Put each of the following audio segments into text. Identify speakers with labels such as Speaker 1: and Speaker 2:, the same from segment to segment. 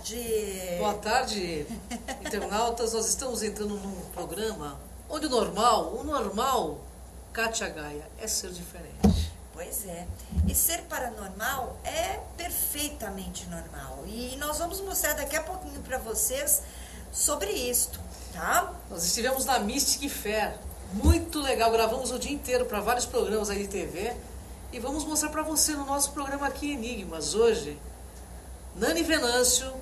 Speaker 1: tarde.
Speaker 2: Boa tarde, internautas. Nós estamos entrando num programa onde o normal, Kátia Gaia, é ser diferente.
Speaker 1: Pois é. E ser paranormal é perfeitamente normal. E nós vamos mostrar daqui a pouquinho para vocês sobre isto, tá?
Speaker 2: Nós estivemos na Mystic Fair. Muito legal. Gravamos o dia inteiro para vários programas aí de TV. E vamos mostrar para você no nosso programa aqui Enigmas. Hoje, Nani Venâncio,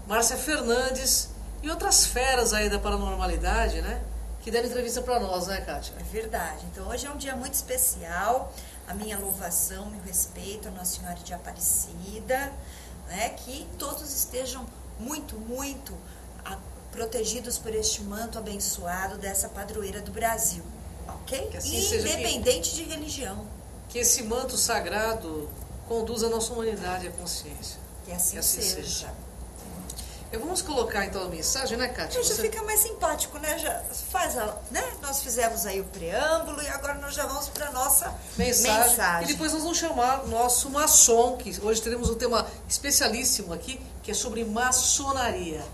Speaker 2: Márcia Fernandes e outras feras aí da paranormalidade, né? Que deram entrevista para nós, né, Kátia?
Speaker 1: É verdade. Então hoje é um dia muito especial. A minha louvação, meu respeito a Nossa Senhora de Aparecida, né? Que todos estejam muito protegidos por este manto abençoado dessa padroeira do Brasil, ok?
Speaker 2: Que assim
Speaker 1: Independente de religião.
Speaker 2: Que esse manto sagrado conduza a nossa humanidade à consciência.
Speaker 1: Que assim seja.
Speaker 2: Vamos colocar então a mensagem, né, Kátia?
Speaker 1: Já fica mais simpático, né? Nós fizemos aí o preâmbulo e agora nós já vamos para a nossa mensagem.
Speaker 2: E depois nós vamos chamar o nosso maçom, que hoje teremos um tema especialíssimo aqui, que é sobre maçonaria.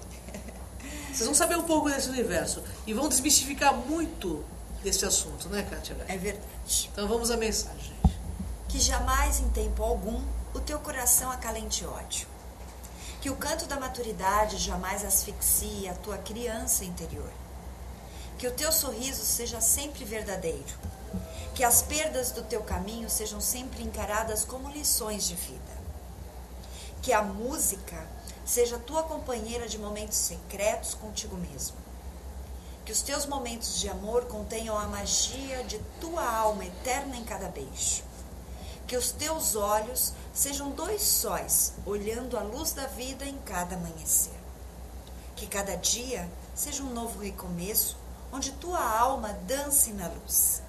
Speaker 2: Vocês vão saber um pouco desse universo e vão desmistificar muito desse assunto, né, Kátia?
Speaker 1: É verdade.
Speaker 2: Então vamos à mensagem.
Speaker 1: Que jamais em tempo algum o teu coração acalente ódio. Que o canto da maturidade jamais asfixie a tua criança interior. Que o teu sorriso seja sempre verdadeiro. Que as perdas do teu caminho sejam sempre encaradas como lições de vida. Que a música seja tua companheira de momentos secretos contigo mesmo. Que os teus momentos de amor contenham a magia de tua alma eterna em cada beijo. Que os teus olhos sejam dois sóis, olhando a luz da vida em cada amanhecer. Que cada dia seja um novo recomeço, onde tua alma dance na luz.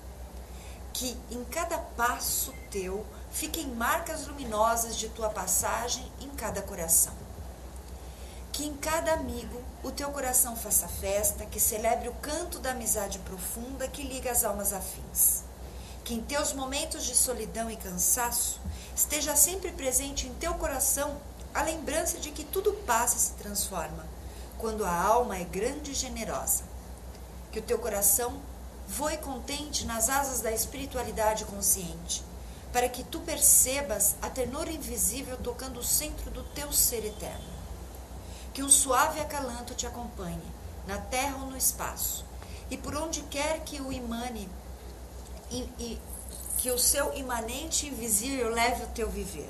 Speaker 1: Que em cada passo teu fiquem marcas luminosas de tua passagem em cada coração. Que em cada amigo o teu coração faça festa, que celebre o canto da amizade profunda que liga as almas afins. Que em teus momentos de solidão e cansaço esteja sempre presente em teu coração a lembrança de que tudo passa e se transforma, quando a alma é grande e generosa. Que o teu coração voe contente nas asas da espiritualidade consciente, para que tu percebas a ternura invisível tocando o centro do teu ser eterno. Que um suave acalanto te acompanhe, na terra ou no espaço, e por onde quer que o imane e que o seu imanente invisível leve o teu viver.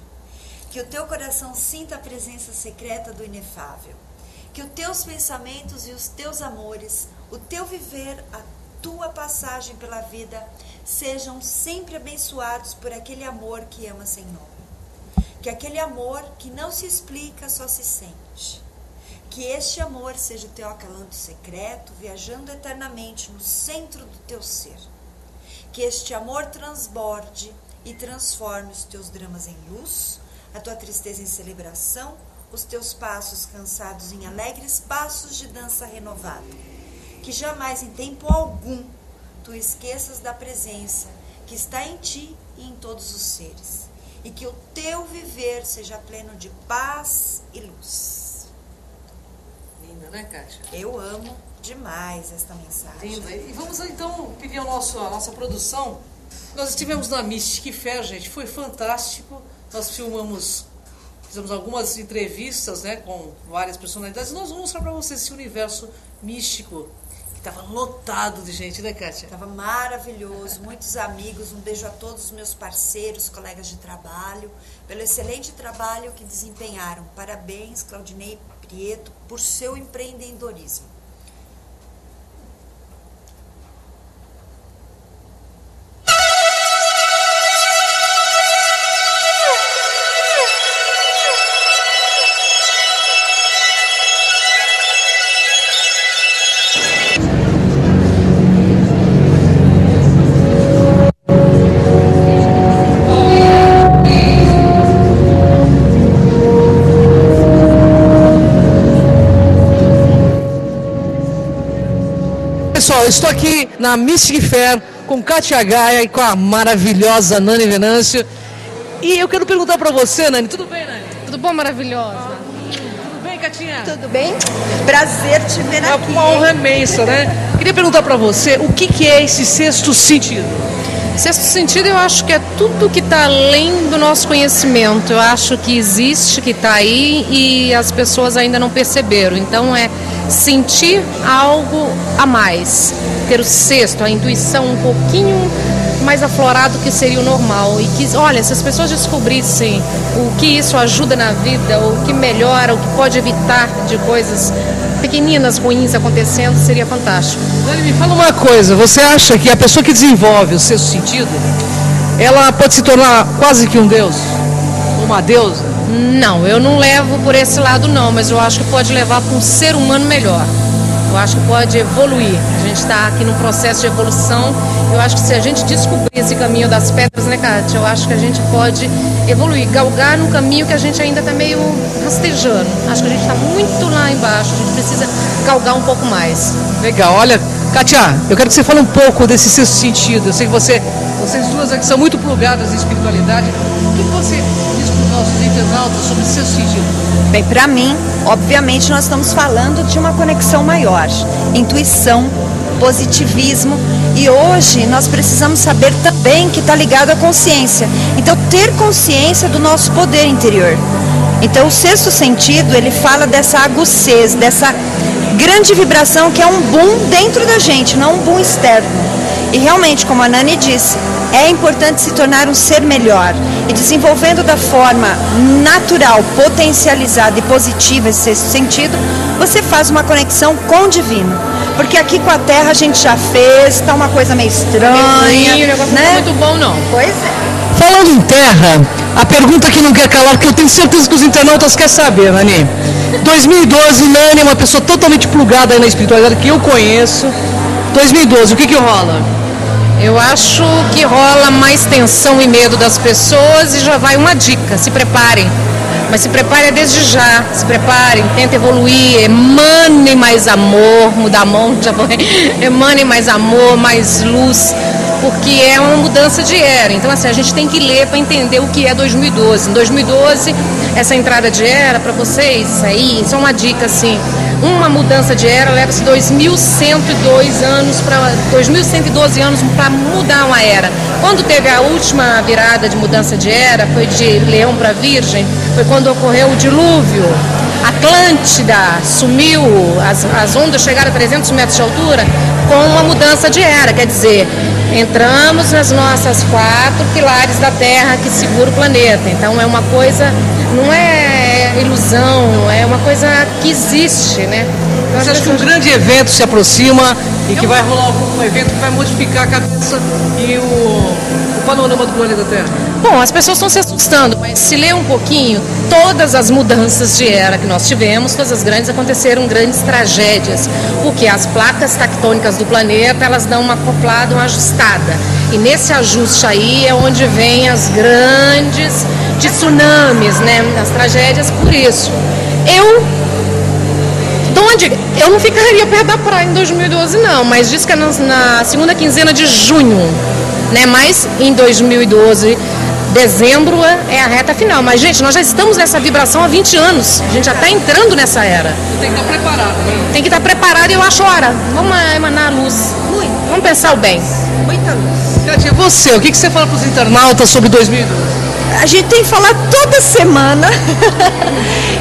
Speaker 1: Que o teu coração sinta a presença secreta do inefável. Que os teus pensamentos e os teus amores, o teu viver, a tua passagem pela vida, sejam sempre abençoados por aquele amor que ama sem nome. Que aquele amor que não se explica, só se sente. Que este amor seja o teu acalanto secreto, viajando eternamente no centro do teu ser. Que este amor transborde e transforme os teus dramas em luz, a tua tristeza em celebração, os teus passos cansados em alegres passos de dança renovada. Que jamais em tempo algum tu esqueças da presença que está em ti e em todos os seres. E que o teu viver seja pleno de paz e luz.
Speaker 2: Linda, né, Kátia?
Speaker 1: Eu amo demais esta mensagem.
Speaker 2: Linda. E vamos então pedir a nossa produção. Nós estivemos na Mystic Fair, gente, foi fantástico. Nós fizemos algumas entrevistas, né, com várias personalidades. E nós vamos mostrar para vocês esse universo místico que estava lotado de gente, né, Kátia?
Speaker 1: Estava maravilhoso, muitos amigos. Um beijo a todos os meus parceiros, colegas de trabalho, pelo excelente trabalho que desempenharam. Parabéns, Claudinei Prieto, por seu empreendedorismo.
Speaker 2: Pessoal, eu estou aqui na Mystic Fair com Kátia Gaia e com a maravilhosa Nani Venâncio. E eu quero perguntar para você, Nani, tudo bem, Nani?
Speaker 3: Tudo bom, maravilhosa?
Speaker 2: Tudo bem, Catinha?
Speaker 3: Tudo bem? Prazer te ver aqui.
Speaker 2: Uma honra imensa, né? Queria perguntar para você, o que é esse sexto sentido?
Speaker 4: Sexto sentido, eu acho que é tudo que está além do nosso conhecimento. Eu acho que existe, que está aí e as pessoas ainda não perceberam. Então é sentir algo a mais, ter o sexto, a intuição um pouquinho mais aflorado que seria o normal. E que, olha, se as pessoas descobrissem o que isso ajuda na vida, o que melhora, o que pode evitar de coisas pequeninas, ruins acontecendo, seria fantástico.
Speaker 2: Dani, me fala uma coisa, você acha que a pessoa que desenvolve o sexto sentido, ela pode se tornar quase que um deus? Uma deusa?
Speaker 4: Não, eu não levo por esse lado não, mas eu acho que pode levar para um ser humano melhor. Eu acho que pode evoluir. A gente está aqui num processo de evolução. Eu acho que se a gente descobrir esse caminho das pedras, né, Kátia? Eu acho que a gente pode evoluir, galgar num caminho que a gente ainda está meio rastejando. Acho que a gente está muito lá embaixo. A gente precisa galgar um pouco mais.
Speaker 2: Legal. Olha, Kátia, eu quero que você fale um pouco desse sexto sentido. Eu sei que vocês duas aqui são muito plugadas em espiritualidade. O que você diz para os nossos internautas sobre esse sexto sentido?
Speaker 3: Bem, para mim, obviamente, nós estamos falando de uma conexão maior. Intuição, positivismo. E hoje nós precisamos saber também que está ligado à consciência. Então, ter consciência do nosso poder interior. Então, o sexto sentido, ele fala dessa agucez, dessa grande vibração que é um boom dentro da gente, não um boom externo. E realmente, como a Nani disse, é importante se tornar um ser melhor. E desenvolvendo da forma natural, potencializada e positiva esse sexto sentido, você faz uma conexão com o divino. Porque aqui com a Terra a gente já fez, está uma coisa meio estranha.
Speaker 4: O negócio
Speaker 3: né?
Speaker 4: não é muito bom, não.
Speaker 3: Pois é.
Speaker 2: Falando em Terra, a pergunta que não quer calar, porque eu tenho certeza que os internautas querem saber, Nani. 2012, Nani é uma pessoa totalmente plugada aí na espiritualidade que eu conheço. 2012, o que rola?
Speaker 4: Eu acho que rola mais tensão e medo das pessoas e já vai uma dica, se preparem. Mas se preparem desde já, se preparem, tentem evoluir, emanem mais amor, mudar a mão, já foi, emanem mais amor, mais luz, porque é uma mudança de era. Então assim, a gente tem que ler para entender o que é 2012. Em 2012, essa entrada de era para vocês, aí, só uma dica assim, uma mudança de era leva-se 2.102 anos para 2.112 anos para mudar uma era. Quando teve a última virada de mudança de era, foi de Leão para Virgem, foi quando ocorreu o dilúvio. Atlântida sumiu, as ondas chegaram a 300 metros de altura com uma mudança de era, quer dizer, entramos nas nossas 4 pilares da Terra que segura o planeta. Então é uma coisa, não é ilusão, é uma coisa que existe, né?
Speaker 2: Você acha que um grande evento se aproxima e que vai rolar um evento que vai modificar a cabeça e o panorama do planeta Terra?
Speaker 4: Bom, as pessoas estão se assustando, mas se ler um pouquinho, todas as mudanças de era que nós tivemos, todas as grandes, aconteceram grandes tragédias, porque as placas tectônicas do planeta, elas dão uma acoplada, uma ajustada. E nesse ajuste aí é onde vem as grandes tsunamis, né? As tragédias por isso. Eu não ficaria perto da praia em 2012 não, mas diz que é na segunda quinzena de junho, né? Mas em 2012, dezembro é a reta final. Mas gente, nós já estamos nessa vibração há 20 anos, a gente já está entrando nessa era.
Speaker 2: Tem que estar preparado, né?
Speaker 4: Tem que estar preparado e eu acho hora. Vamos emanar a luz. Vamos pensar o bem.
Speaker 3: Muita luz.
Speaker 2: Kátia, você, o que você fala para os internautas sobre 2012?
Speaker 3: A gente tem que falar toda semana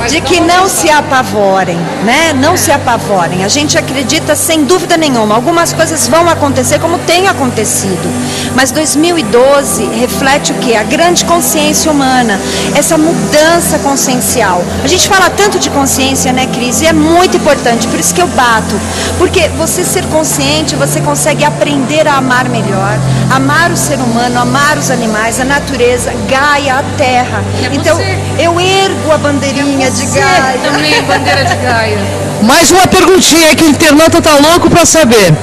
Speaker 3: de que não se apavorem, né? Não se apavorem. A gente acredita sem dúvida nenhuma. Algumas coisas vão acontecer como tem acontecido. Mas 2012 reflete o quê? A grande consciência humana, essa mudança consciencial. A gente fala tanto de consciência, né, Cris? E é muito importante, por isso que eu bato. Porque você ser consciente, você consegue aprender a amar melhor, amar o ser humano, amar os animais, a natureza, Gaia, a terra. Então, eu ergo a bandeirinha de Gaia.
Speaker 4: Também, bandeira de Gaia.
Speaker 2: Mais uma perguntinha que o internauta tá louco para saber.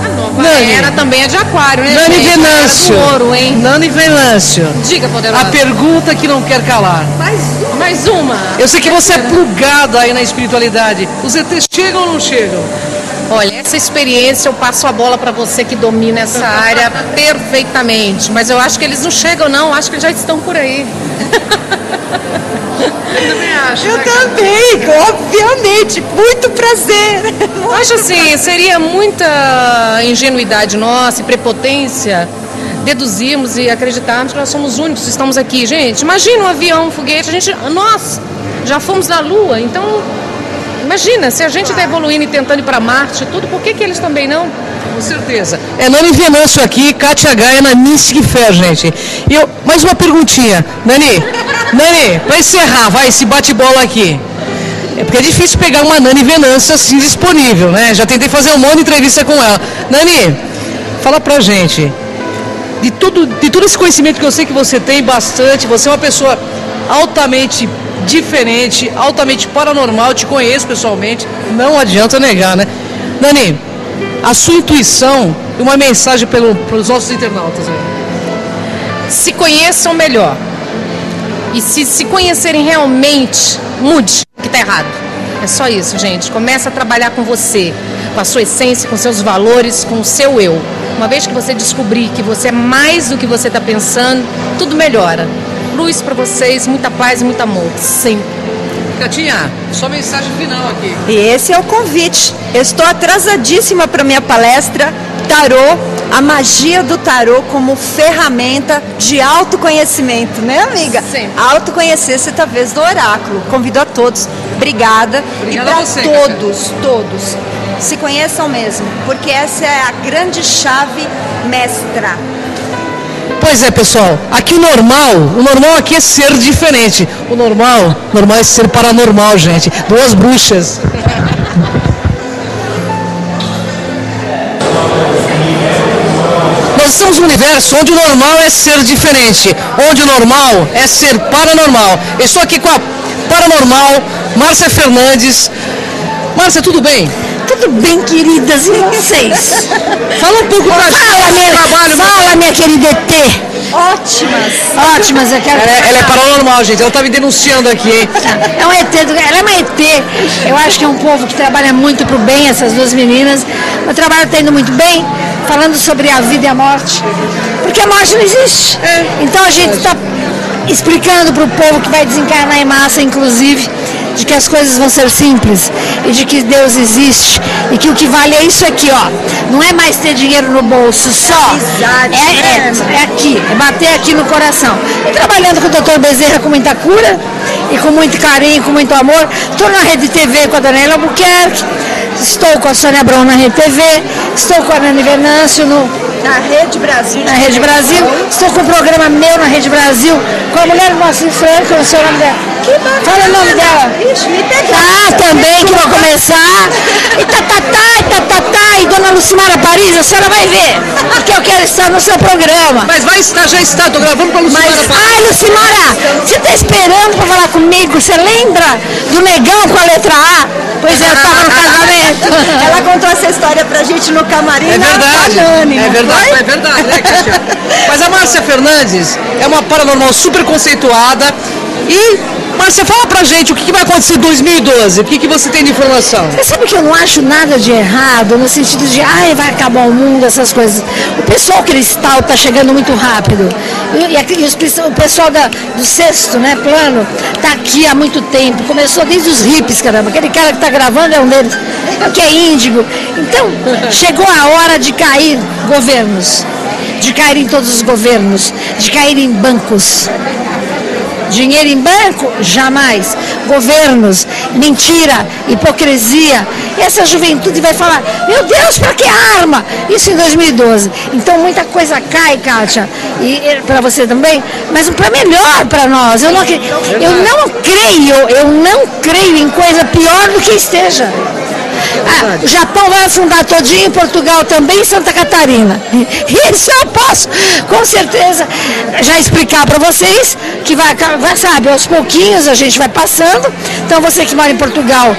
Speaker 4: A nova
Speaker 2: Nani.
Speaker 4: era também é de aquário, né?
Speaker 2: Nani
Speaker 4: gente?
Speaker 2: Venâncio.
Speaker 4: Era do ouro, hein?
Speaker 2: Nani Venâncio.
Speaker 4: Diga, poderosa.
Speaker 2: A pergunta que não quer calar.
Speaker 4: Mais uma.
Speaker 2: Eu sei que você é plugada aí na espiritualidade. Os ETs chegam ou não chegam?
Speaker 4: Olha, essa experiência eu passo a bola para você que domina essa área perfeitamente. Mas eu acho que eles não chegam não, acho que já estão por aí.
Speaker 2: Eu também acho.
Speaker 3: Eu
Speaker 2: né,
Speaker 3: também, obviamente. Muito prazer.
Speaker 4: Eu acho assim, seria muita ingenuidade nossa e prepotência deduzirmos e acreditarmos que nós somos os únicos que estamos aqui. Gente, imagina um avião, um foguete, nós já fomos na Lua, então imagina, se a gente está evoluindo e tentando ir para Marte e tudo, por que eles também não?
Speaker 5: Com certeza. É Nani Venâncio aqui, Kátia Gaia na Mystic Fair, gente. E mais uma perguntinha. Nani, para encerrar, vai, esse bate-bola aqui. É porque é difícil pegar uma Nani Venâncio assim disponível, né? Já tentei fazer um monte de entrevista com ela. Nani, fala pra gente. De todo esse conhecimento que eu sei que você tem bastante, você é uma pessoa altamente diferente, altamente paranormal, te conheço pessoalmente, não adianta negar, né? Nani, a sua intuição e uma mensagem para os nossos internautas. Né?
Speaker 4: Se conheçam melhor. E se conhecerem realmente, mude o que está errado. É só isso, gente. Começa a trabalhar com você, com a sua essência, com seus valores, com o seu eu. Uma vez que você descobrir que você é mais do que você está pensando, tudo melhora. Luz para vocês, muita paz e muito amor, sempre.
Speaker 5: Catinha, sua mensagem final aqui.
Speaker 3: E esse é o convite. Eu estou atrasadíssima para minha palestra Tarô, a magia do tarô como ferramenta de autoconhecimento, né, amiga?
Speaker 4: Sim.
Speaker 3: Autoconhecer-se através do oráculo. Convido a todos. Obrigada.
Speaker 5: Obrigada
Speaker 3: e
Speaker 5: a você,
Speaker 3: para todos, se conheçam mesmo, porque essa é a grande chave mestra.
Speaker 5: Pois é, pessoal, aqui o normal aqui é ser diferente. O normal é ser paranormal, gente. Duas bruxas. Nós estamos num universo onde o normal é ser diferente, onde o normal é ser paranormal. Eu estou aqui com a paranormal Márcia Fernandes. Márcia, tudo bem?
Speaker 6: Tudo bem, queridas, e vocês?
Speaker 5: Fala um pouco pra gente.
Speaker 6: Fala, minha querida ET. Ótimas, eu quero...
Speaker 5: Ela é paranormal, gente. Ela tá me denunciando aqui, hein?
Speaker 6: É um ET, ela é uma ET. Eu acho que é um povo que trabalha muito pro bem, essas duas meninas. O trabalho está indo muito bem, falando sobre a vida e a morte. Porque a morte não existe. Então a gente está explicando pro povo que vai desencarnar em massa, inclusive, de que as coisas vão ser simples e de que Deus existe e que o que vale é isso aqui, ó. Não é mais ter dinheiro no bolso só. É aqui, é bater aqui no coração. E trabalhando com o Dr. Bezerra com muita cura e com muito carinho, com muito amor. Estou na Rede TV com a Daniela Albuquerque, estou com a Sônia Abrão na Rede TV, estou com a Nani Venâncio
Speaker 3: Na Rede Brasil.
Speaker 6: na Rede Brasil, estou com um programa meu na Rede Brasil, com a mulher do Moacir Franco, não sei o nome dela. Fala o nome dela.
Speaker 3: Ixi, me pegaram.
Speaker 6: Também que vou começar. E Dona Lucimara Paris, a senhora vai ver, porque eu quero estar no seu programa.
Speaker 5: Mas vai estar, já está. Tô gravando pra Lucimara.
Speaker 6: Ai, Lucimara, você tá esperando pra falar comigo? Você lembra do negão com a letra A? Pois é, eu tava no casamento.
Speaker 3: Ela contou essa história pra gente no camarim.
Speaker 5: É
Speaker 3: na
Speaker 5: verdade,
Speaker 3: Nani,
Speaker 5: é
Speaker 3: não
Speaker 5: verdade,
Speaker 3: foi?
Speaker 5: é verdade, né, Cristiano? Mas a Márcia Fernandes é uma paranormal super conceituada. E, Márcia, fala pra gente o que vai acontecer em 2012, o que você tem de informação?
Speaker 6: Você sabe que eu não acho nada de errado, no sentido de, vai acabar o mundo, essas coisas. O pessoal cristal está chegando muito rápido. O pessoal do sexto, né, plano, está aqui há muito tempo. Começou desde os hippies, caramba. Aquele cara que está gravando é um deles, que é índigo. Então, chegou a hora de cair governos, de cair em todos os governos, de cair em bancos. Dinheiro em banco? Jamais. Governos, mentira, hipocrisia. Essa juventude vai falar, meu Deus, para que arma? Isso em 2012. Então muita coisa cai, Kátia, e para você também, mas para melhor para nós. Eu não creio em coisa pior do que esteja. O Japão vai afundar todinho, Portugal também, Santa Catarina. Isso eu posso, com certeza, já explicar para vocês, que vai, sabe, aos pouquinhos a gente vai passando. Então você que mora em Portugal,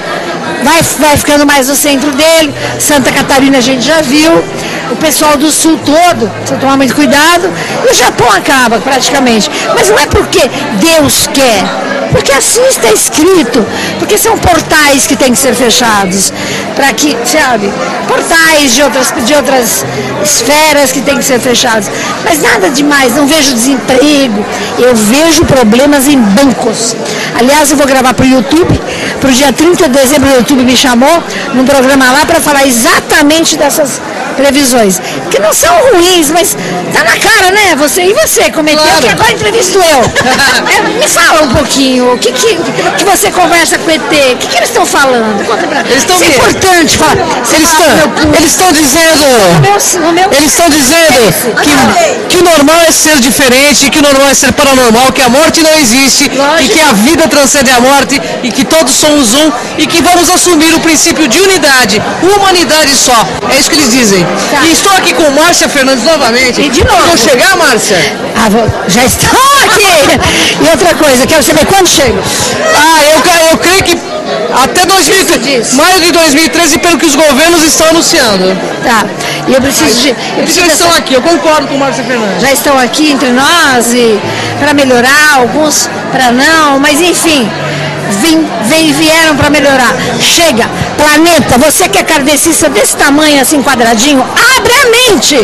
Speaker 6: vai ficando mais no centro dele. Santa Catarina a gente já viu. o pessoal do sul todo, precisa tomar muito cuidado, e o Japão acaba praticamente. Mas não é porque Deus quer, porque assim está escrito, porque são portais que têm que ser fechados, para que, sabe, portais de outras esferas que têm que ser fechados. Mas nada demais, não vejo desemprego, eu vejo problemas em bancos. Aliás, eu vou gravar para o YouTube, para o dia 30 de dezembro o YouTube me chamou num programa lá para falar exatamente dessas previsões, que não são ruins, mas tá na cara, né? E você cometeu, claro. Que agora entrevisto eu. Me fala um pouquinho, o que você conversa com o ET, o que eles estão falando? Conta pra mim. Isso é importante falar.
Speaker 5: Eles estão dizendo que o normal é ser diferente, que o normal é ser paranormal, que a morte não existe, e que a vida transcende a morte, e que todos somos um, e que vamos assumir o princípio de unidade, humanidade só. É isso que eles dizem. Tá. E estou aqui com Márcia Fernandes novamente.
Speaker 6: E de novo.
Speaker 5: Vão chegar, Márcia?
Speaker 6: Já estão aqui. E outra coisa, quero saber quando chega.
Speaker 5: Eu creio que até maio de 2013, pelo que os governos estão anunciando.
Speaker 6: Tá. E eu preciso de...
Speaker 5: Já estão aqui, eu concordo com Márcia Fernandes.
Speaker 6: Já estão aqui entre nós, e para melhorar, alguns para não, mas enfim... vieram para melhorar. Chega, planeta, você que é kardecista desse tamanho, assim, quadradinho, abre a mente!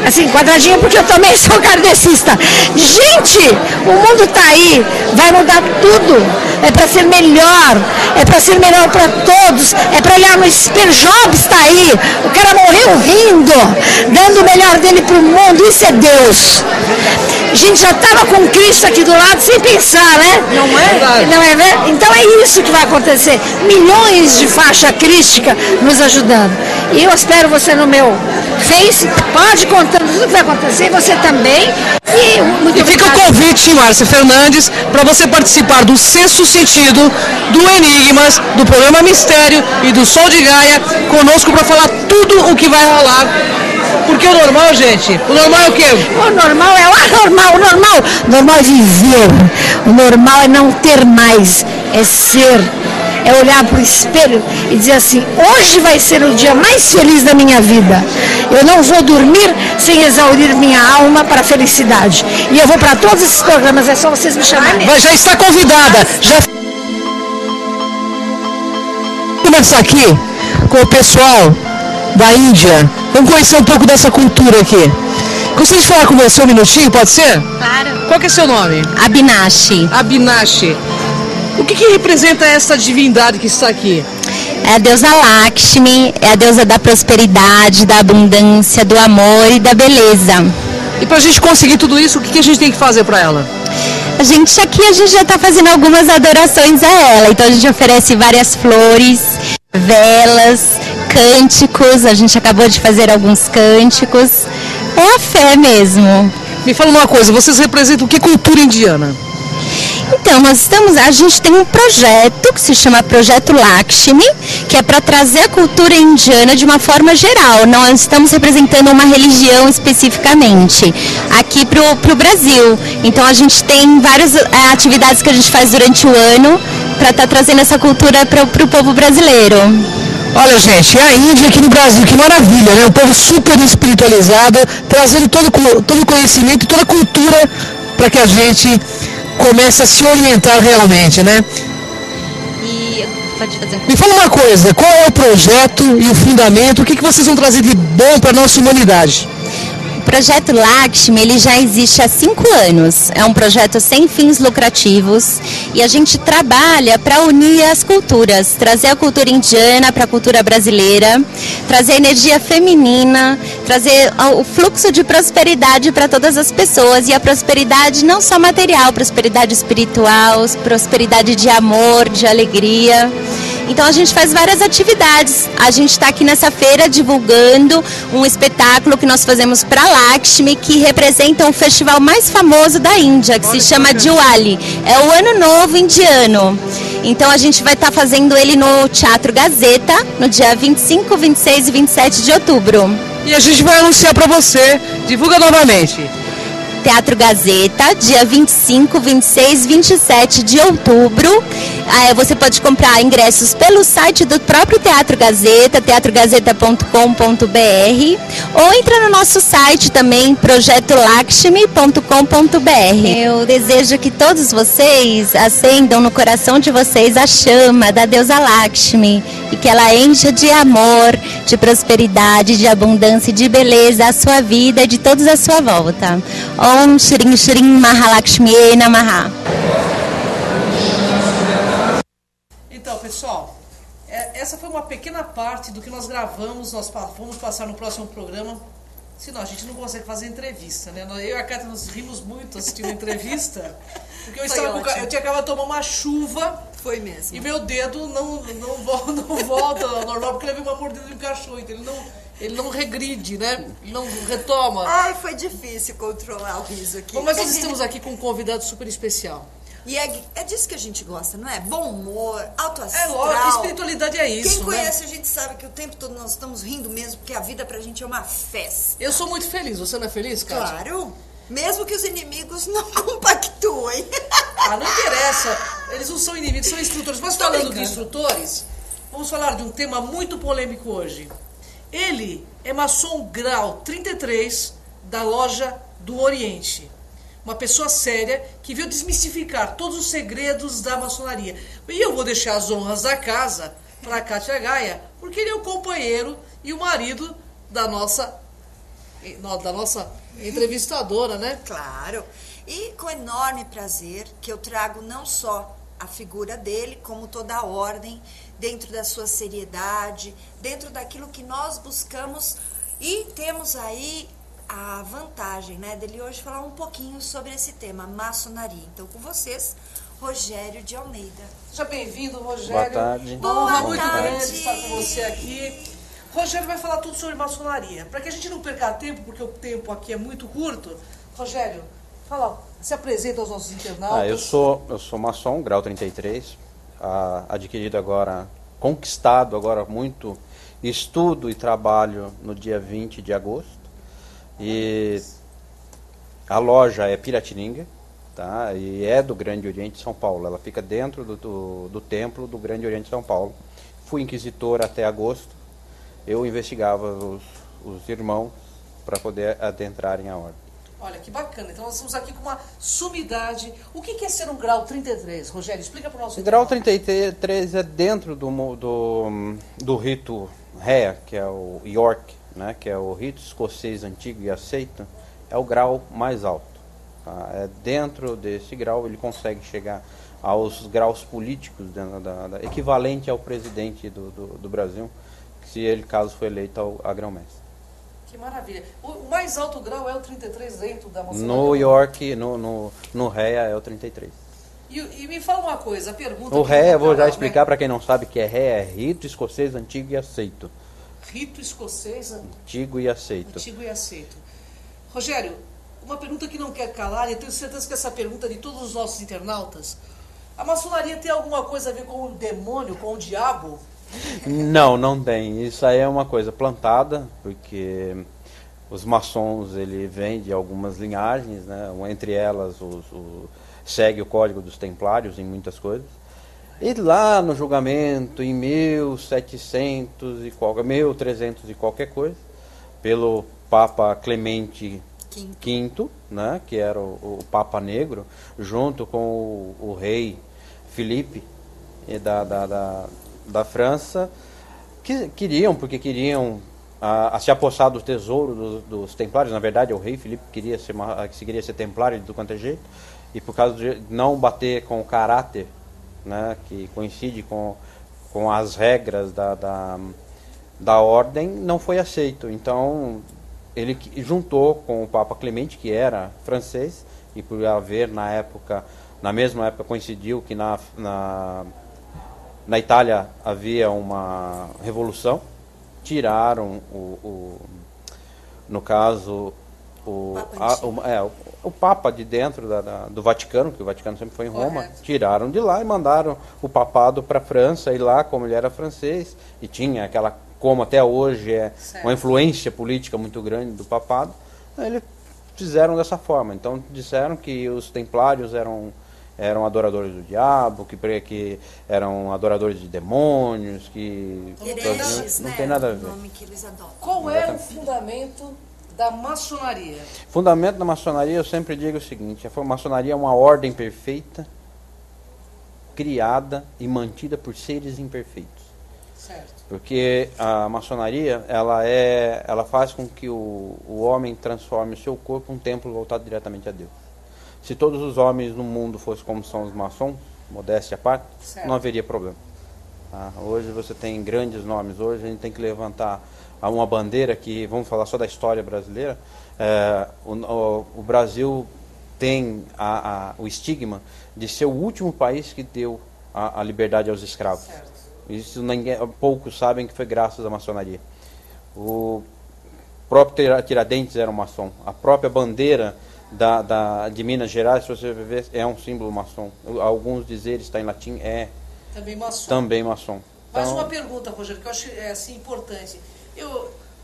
Speaker 6: Assim, quadradinho porque eu também sou kardecista. Gente, o mundo tá aí, vai mudar tudo. É para ser melhor, é para ser melhor para todos, é para olhar no espelho. Jobs está aí, o cara morreu rindo, dando o melhor dele para o mundo, isso é Deus. A gente já estava com Cristo aqui do lado sem pensar, né?
Speaker 5: Não é?
Speaker 6: Não é, né? Então é isso que vai acontecer. Milhões de faixa crística nos ajudando. E eu espero você no meu Face, pode contando tudo que vai acontecer, você também.
Speaker 5: E fica o convite, Márcia Fernandes, para você participar do Sexto Sentido, do Enigmas, do programa Mistério e do Sol de Gaia, conosco para falar tudo o que vai rolar. Porque o normal, gente, o normal é o quê?
Speaker 6: O normal é o anormal, o normal é viver, o normal é não ter mais, é ser, é olhar para o espelho e dizer assim, hoje vai ser o dia mais feliz da minha vida, eu não vou dormir sem exaurir minha alma para a felicidade, e eu vou para todos esses programas, é só vocês me chamarem.
Speaker 5: Mas já está convidada, Vamos começar aqui com o pessoal da Índia. Vamos conhecer um pouco dessa cultura aqui. Gostaria de falar com você um minutinho, pode ser?
Speaker 7: Claro.
Speaker 5: Qual que é seu nome?
Speaker 7: Abinashi.
Speaker 5: Abinashi. O que representa essa divindade que está aqui?
Speaker 7: É a deusa Lakshmi, é a deusa da prosperidade, da abundância, do amor e da beleza.
Speaker 5: E para a gente conseguir tudo isso, o que a gente tem que fazer para ela?
Speaker 7: A gente já está fazendo algumas adorações a ela. Então a gente oferece várias flores, velas, cânticos. A gente acabou de fazer alguns cânticos. É a fé mesmo.
Speaker 5: Me fala uma coisa, vocês representam que cultura indiana?
Speaker 7: Então, a gente tem um projeto que se chama Projeto Lakshmi, que é para trazer a cultura indiana de uma forma geral. Não estamos representando uma religião especificamente aqui para o Brasil. Então, a gente tem várias atividades que a gente faz durante o ano para estar trazendo essa cultura para o povo brasileiro.
Speaker 5: Olha, gente, a Índia aqui no Brasil, que maravilha, né? Um povo super espiritualizado, trazendo todo o conhecimento, toda a cultura para que a gente comece a se orientar realmente, né? Me fala uma coisa, qual é o projeto e o fundamento, o que vocês vão trazer de bom para a nossa humanidade?
Speaker 7: O Projeto Lakshmi, ele já existe há 5 anos. É um projeto sem fins lucrativos e a gente trabalha para unir as culturas, trazer a cultura indiana para a cultura brasileira, trazer a energia feminina, trazer o fluxo de prosperidade para todas as pessoas, e a prosperidade não só material, prosperidade espiritual, prosperidade de amor, de alegria. Então a gente faz várias atividades. A gente está aqui nessa feira divulgando um espetáculo que nós fazemos para Lakshmi, que representa um festival mais famoso da Índia, que se chama Diwali. É o Ano Novo Indiano. Então a gente vai estar fazendo ele no Teatro Gazeta, no dia 25, 26 e 27 de outubro.
Speaker 5: E a gente vai anunciar para você. Divulga novamente.
Speaker 7: Teatro Gazeta, dia 25, 26, 27 de outubro. Você pode comprar ingressos pelo site do próprio Teatro Gazeta, teatrogazeta.com.br, ou entra no nosso site também, projetolakshmi.com.br. Eu desejo que todos vocês acendam no coração de vocês a chama da deusa Lakshmi e que ela encha de amor, de prosperidade, de abundância e de beleza a sua vida e de todos à sua volta. Om Shrim Shrim Mahalakshmi Namaha.
Speaker 2: Então, pessoal, essa foi uma pequena parte do que nós gravamos. Nós vamos passar no próximo programa. Senão a gente não consegue fazer entrevista, né? Eu e a Cátia nos rimos muito assistindo a entrevista, porque eu tinha acabado de tomar uma chuva.
Speaker 1: Foi mesmo.
Speaker 2: E meu dedo não volta ao normal, porque ele levou uma mordida de um cachorro. Então ele não regride, né? Ele não retoma.
Speaker 1: Ai, foi difícil controlar o riso aqui.
Speaker 2: Bom, mas nós estamos aqui com um convidado super especial.
Speaker 1: E é disso que a gente gosta, não é? Bom humor, alto astral.
Speaker 2: É lógico, espiritualidade é isso.
Speaker 1: Quem conhece,
Speaker 2: né?
Speaker 1: A gente sabe que o tempo todo nós estamos rindo mesmo, porque a vida pra gente é uma festa.
Speaker 2: Eu sou muito feliz. Você não é feliz, Cátia?
Speaker 1: Claro. Mesmo que os inimigos não compactuem.
Speaker 2: Ah, não interessa. Eles não são inimigos, são instrutores. Mas falando de instrutores, vamos falar de um tema muito polêmico hoje. Ele é maçom grau 33 da Loja do Oriente. Uma pessoa séria que veio desmistificar todos os segredos da maçonaria. E eu vou deixar as honras da casa para a Cátia Gaia, porque ele é o companheiro e o marido da nossa entrevistadora, né?
Speaker 1: Claro. E com enorme prazer que eu trago não só a figura dele, como toda a ordem, dentro da sua seriedade, dentro daquilo que nós buscamos, e temos aí a vantagem, né, dele hoje falar um pouquinho sobre esse tema, maçonaria. Então, com vocês, Rogério de Almeida.
Speaker 2: Seja bem-vindo, Rogério.
Speaker 8: Boa tarde.
Speaker 2: Uma honra muito
Speaker 1: tarde.
Speaker 2: grande estar com você aqui. Rogério vai falar tudo sobre maçonaria. Para que a gente não perca tempo, porque o tempo aqui é muito curto, Rogério, fala, se apresenta aos nossos internautas.
Speaker 8: Eu sou maçom, grau 33, adquirido agora, conquistado agora muito, estudo e trabalho no dia 20 de agosto. E a loja é Piratininga, tá? E é do Grande Oriente de São Paulo. Ela fica dentro do templo do Grande Oriente de São Paulo. Fui inquisitor até agosto. Eu investigava os irmãos para poder adentrarem a ordem.
Speaker 2: Olha, que bacana. Então nós estamos aqui com uma sumidade. O que é ser um grau 33, Rogério? Explica para o nosso
Speaker 8: O grau 33 é dentro do rito Rea, que é o York, né, que é o rito escocês antigo e aceito, é o grau mais alto. Tá? É dentro desse grau ele consegue chegar aos graus políticos, equivalente ao presidente do Brasil, se ele, caso for eleito, a grão-mestre.
Speaker 2: Que maravilha. O mais alto grau é o 33 dentro da maçonaria?
Speaker 8: No York, no Rea é o 33.
Speaker 2: E me fala uma coisa, a pergunta...
Speaker 8: O Rea, eu vou já explicar para quem não sabe que é Rea, é rito escocês antigo e aceito.
Speaker 2: Rito escocês
Speaker 8: antigo e aceito.
Speaker 2: Antigo e aceito. Rogério, uma pergunta que não quer calar, e eu tenho certeza que essa pergunta é de todos os nossos internautas. A maçonaria tem alguma coisa a ver com o demônio, com o diabo?
Speaker 8: Não tem. Isso aí é uma coisa plantada, porque os maçons ele vêm de algumas linhagens, né? Entre elas segue o código dos templários em muitas coisas. E lá no julgamento, em 1700 e 1300 e qualquer coisa, pelo Papa Clemente V, né, que era o Papa Negro, junto com o rei Filipe da França, que queriam se apossar do tesouro dos templários. Na verdade, o rei Filipe queria ser templário de tudo quanto é jeito, e por causa de não bater com o caráter, né, que coincide com as regras da ordem, não foi aceito. Então ele juntou com o Papa Clemente, que era francês, e por haver na mesma época coincidiu que na Itália havia uma revolução, tiraram no caso o Papa de dentro do Vaticano, que o Vaticano sempre foi em Roma. Correto. Tiraram de lá e mandaram o papado para a França, e lá, como ele era francês, e tinha como até hoje uma influência política muito grande do papado, ele fizeram dessa forma. Então disseram que os templários eram adoradores do diabo, que eram adoradores de demônios, que
Speaker 1: Hereges,
Speaker 8: não
Speaker 1: né?
Speaker 8: tem nada a
Speaker 1: O
Speaker 8: ver.
Speaker 1: nome que eles adotam.
Speaker 2: Qual é o fundamento da maçonaria?
Speaker 8: Fundamento da maçonaria, eu sempre digo o seguinte: a maçonaria é uma ordem perfeita, criada e mantida por seres imperfeitos.
Speaker 2: Certo.
Speaker 8: Porque a maçonaria, ela faz com que o homem transforme o seu corpo em um templo voltado diretamente a Deus. Se todos os homens no mundo fossem como são os maçons, modéstia à parte,
Speaker 2: Certo.
Speaker 8: não haveria problema. Tá? Hoje você tem grandes nomes, hoje a gente tem que levantar uma bandeira que, vamos falar só da história brasileira, o Brasil tem o estigma de ser o último país que deu a liberdade aos escravos.
Speaker 2: Certo.
Speaker 8: Isso poucos sabem que foi graças à maçonaria. O próprio Tiradentes era um maçom. A própria bandeira de Minas Gerais, se você ver, é um símbolo maçom. Alguns dizeres está em latim,
Speaker 2: Também maçom. Mais
Speaker 8: Então,
Speaker 2: uma pergunta, Rogério, que eu acho assim, importante.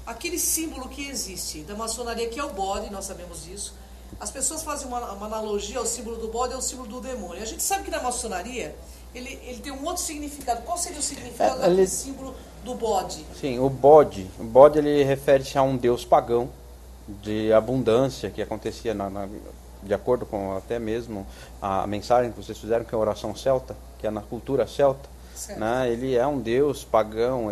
Speaker 2: Aquele símbolo que existe da maçonaria, que é o bode, nós sabemos disso. As pessoas fazem uma analogia ao símbolo do bode e ao símbolo do demônio. A gente sabe que na maçonaria ele tem um outro significado. Qual seria o significado daquele símbolo do bode?
Speaker 8: Sim, o bode ele refere-se a um deus pagão de abundância que acontecia de acordo com até mesmo a mensagem que vocês fizeram, que é a oração celta, que é na cultura celta. Né? Ele é um deus pagão,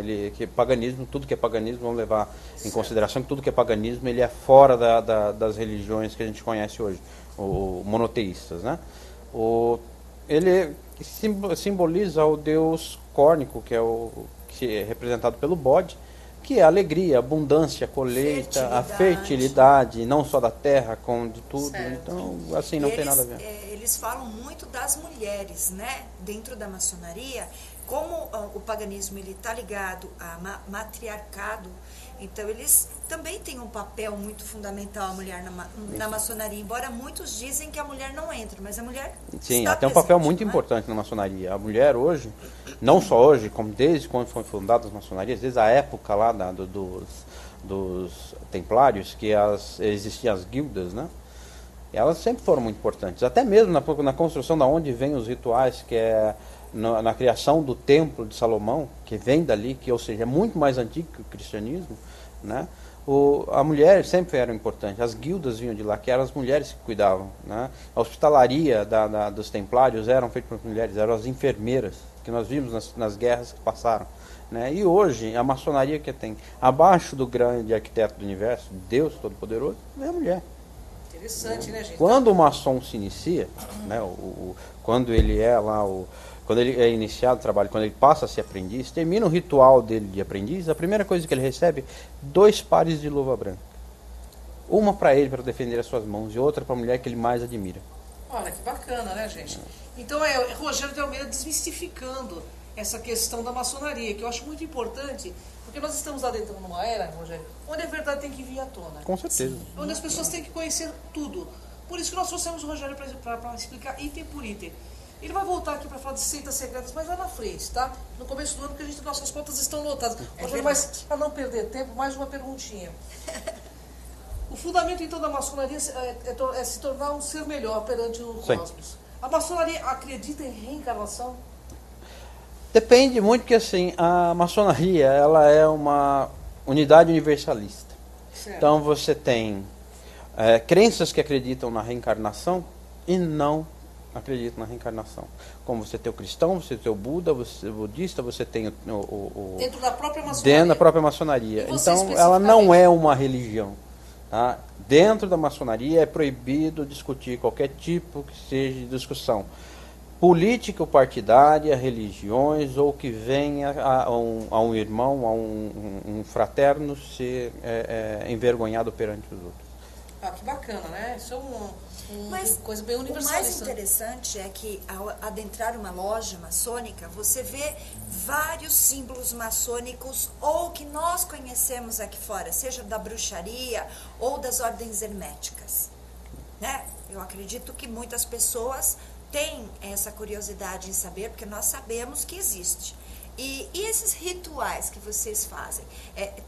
Speaker 8: paganismo, tudo que é paganismo, vamos levar em consideração que tudo que é paganismo, ele é fora das religiões que a gente conhece hoje, monoteístas. Né? Ele simboliza o deus córnico, que é representado pelo bode, que é a alegria, a abundância, a colheita, a fertilidade, não só da terra, como de tudo. Certo. Então, assim, não tem nada a ver.
Speaker 1: Eles falam muito das mulheres, né? Dentro da maçonaria, como o paganismo está ligado a matriarcado, então eles também têm um papel muito fundamental, a mulher na maçonaria, embora muitos dizem que a mulher não entra, mas a mulher
Speaker 8: Sim,
Speaker 1: está
Speaker 8: ela tem um papel muito
Speaker 1: né?
Speaker 8: importante na maçonaria. A mulher hoje, não só hoje, como desde quando foram fundadas as maçonarias, desde a época lá dos templários, que existiam as guildas, né? Elas sempre foram muito importantes. Até mesmo na construção da onde vêm os rituais, que é na criação do templo de Salomão, que vem dali, ou seja, é muito mais antigo que o cristianismo, né? A mulher sempre era importante. As guildas vinham de lá, que eram as mulheres que cuidavam, né? A hospitalaria dos templários eram feitas por mulheres, eram as enfermeiras, que nós vimos nas guerras que passaram, né? E hoje, a maçonaria que tem abaixo do grande arquiteto do universo, Deus Todo-Poderoso, é a mulher.
Speaker 2: Interessante, né, gente?
Speaker 8: Quando o maçom se inicia, né, quando ele é lá, quando ele é iniciado o trabalho, quando ele passa a ser aprendiz, termina o ritual dele de aprendiz, a primeira coisa que ele recebe, 2 pares de luva branca. Uma para ele, para defender as suas mãos, e outra para a mulher que ele mais admira.
Speaker 2: Olha, que bacana, né, gente? Então, Rogério de Almeida desmistificando essa questão da maçonaria, que eu acho muito importante, porque nós estamos adentrando numa era, Rogério, onde a verdade tem que vir à tona.
Speaker 8: Com certeza.
Speaker 2: Onde as pessoas têm que conhecer tudo. Por isso que nós trouxemos o Rogério para explicar item por item. Ele vai voltar aqui para falar de seitas secretas, mas lá na frente, tá? No começo do ano, porque nossas pautas estão lotadas. Rogério, mas para não perder tempo, mais uma perguntinha. O fundamento, então, da maçonaria é se tornar um ser melhor perante o cosmos. A maçonaria acredita em reencarnação?
Speaker 8: Depende muito, porque assim, a maçonaria, ela é uma unidade universalista. Certo. Então você tem crenças que acreditam na reencarnação e não acreditam na reencarnação. Como você tem o cristão, você tem o Buda, você tem o budista, você tem o
Speaker 2: dentro da própria maçonaria.
Speaker 8: Dentro da própria maçonaria. Então ela não é uma religião. Tá? Dentro da maçonaria é proibido discutir qualquer tipo que seja de discussão política ou partidária, religiões, ou que venha a um irmão, a um fraterno ser envergonhado perante os outros.
Speaker 2: Ah, que bacana, né? Isso é uma coisa bem universalista.
Speaker 1: O mais interessante é que, ao adentrar uma loja maçônica, você vê vários símbolos maçônicos, ou que nós conhecemos aqui fora, seja da bruxaria ou das ordens herméticas. Né? Eu acredito que muitas pessoas têm essa curiosidade em saber, porque nós sabemos que existe. E esses rituais que vocês fazem,